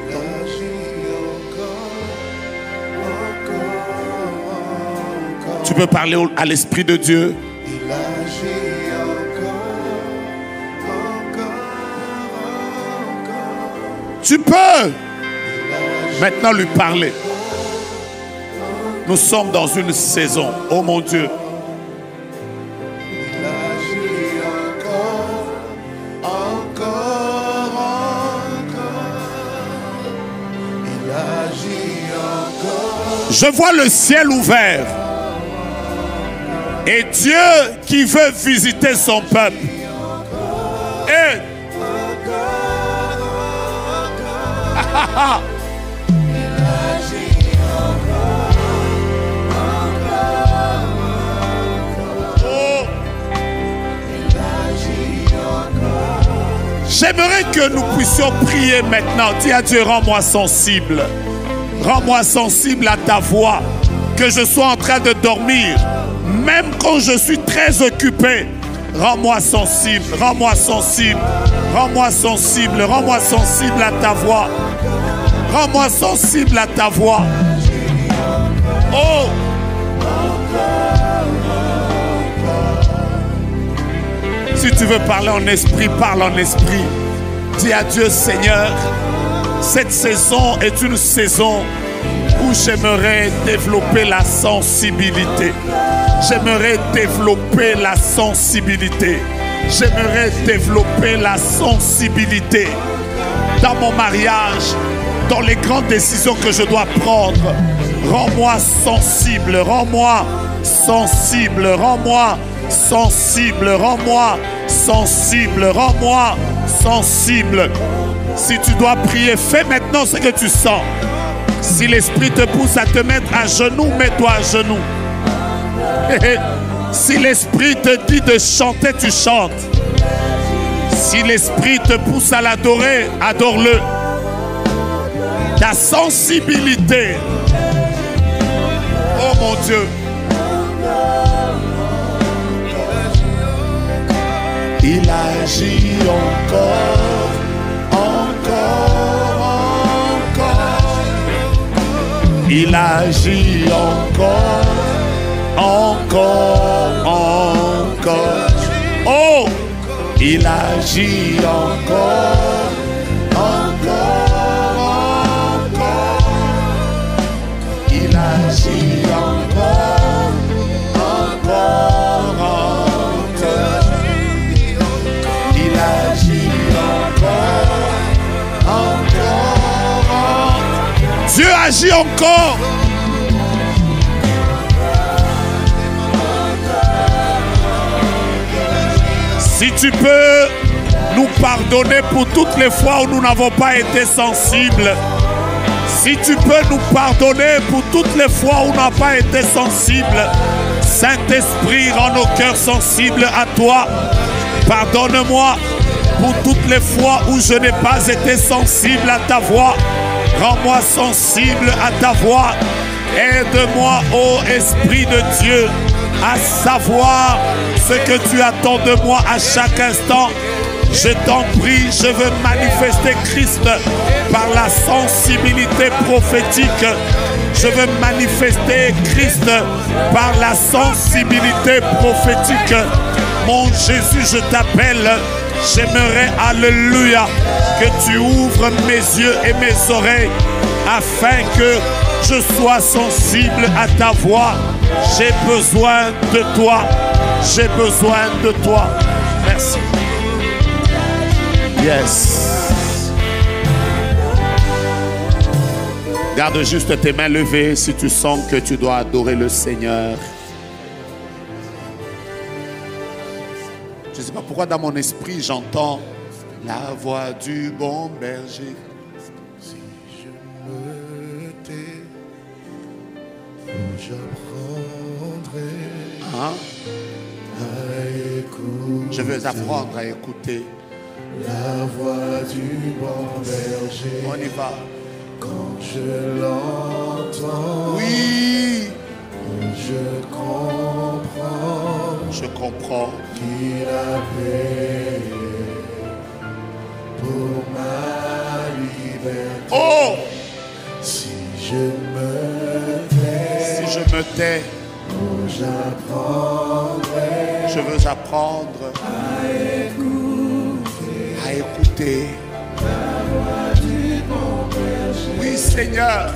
Il agit encore. Tu peux parler à l'Esprit de Dieu. Il agit encore. Tu peux maintenant lui parler. Nous sommes dans une saison, oh mon Dieu. Il agit encore. Il agit encore. Je vois le ciel ouvert. Et Dieu qui veut visiter son peuple. Et j'aimerais que nous puissions prier maintenant. Dis à Dieu, rends-moi sensible. Rends-moi sensible à ta voix. Que je sois en train de dormir. Même quand je suis très occupé. Rends-moi sensible. Rends-moi sensible. Rends-moi sensible. Rends-moi sensible à ta voix. Rends-moi sensible à ta voix. Oh! Si tu veux parler en esprit, parle en esprit. Dis à Dieu, Seigneur, cette saison est une saison où j'aimerais développer la sensibilité. J'aimerais développer la sensibilité. J'aimerais développer la sensibilité dans mon mariage, dans les grandes décisions que je dois prendre. Rends-moi sensible, rends-moi sensible, rends-moi sensible, rends-moi sensible, rends-moi sensible. Si tu dois prier, fais maintenant ce que tu sens. Si l'esprit te pousse à te mettre à genoux, mets-toi à genoux. Si l'esprit te dit de chanter, tu chantes. Si l'esprit te pousse à l'adorer, adore-le. Ta sensibilité. Oh mon Dieu. Il agit encore, encore. Il agit encore. Oh, il agit encore. Il agit encore. Il agit encore. Dieu agit encore. Si tu peux nous pardonner pour toutes les fois où nous n'avons pas été sensibles. Si tu peux nous pardonner pour toutes les fois où nous n'avons pas été sensibles. Saint-Esprit, rends nos cœurs sensibles à toi. Pardonne-moi pour toutes les fois où je n'ai pas été sensible à ta voix. Rends-moi sensible à ta voix. Aide-moi, ô Esprit de Dieu, à savoir ce que tu attends de moi à chaque instant. Je t'en prie, je veux manifester Christ par la sensibilité prophétique. Je veux manifester Christ par la sensibilité prophétique. Mon Jésus, je t'appelle. J'aimerais, alléluia, que tu ouvres mes yeux et mes oreilles afin que je sois sensible à ta voix. J'ai besoin de toi. J'ai besoin de toi. Merci. Yes. Garde juste tes mains levées si tu sens que tu dois adorer le Seigneur. Je ne sais pas pourquoi dans mon esprit j'entends la voix du bon berger. Si je me tais, j'apprendrai à écouter. Je veux apprendre à écouter la voix du bon berger. On y va. Quand je l'entends, Oui, je comprends. comprends. qu'il a payé pour ma liberté. Oh, Si je me tais, si je me tais, j'apprendrai je veux apprendre à écouter. Oui, Seigneur.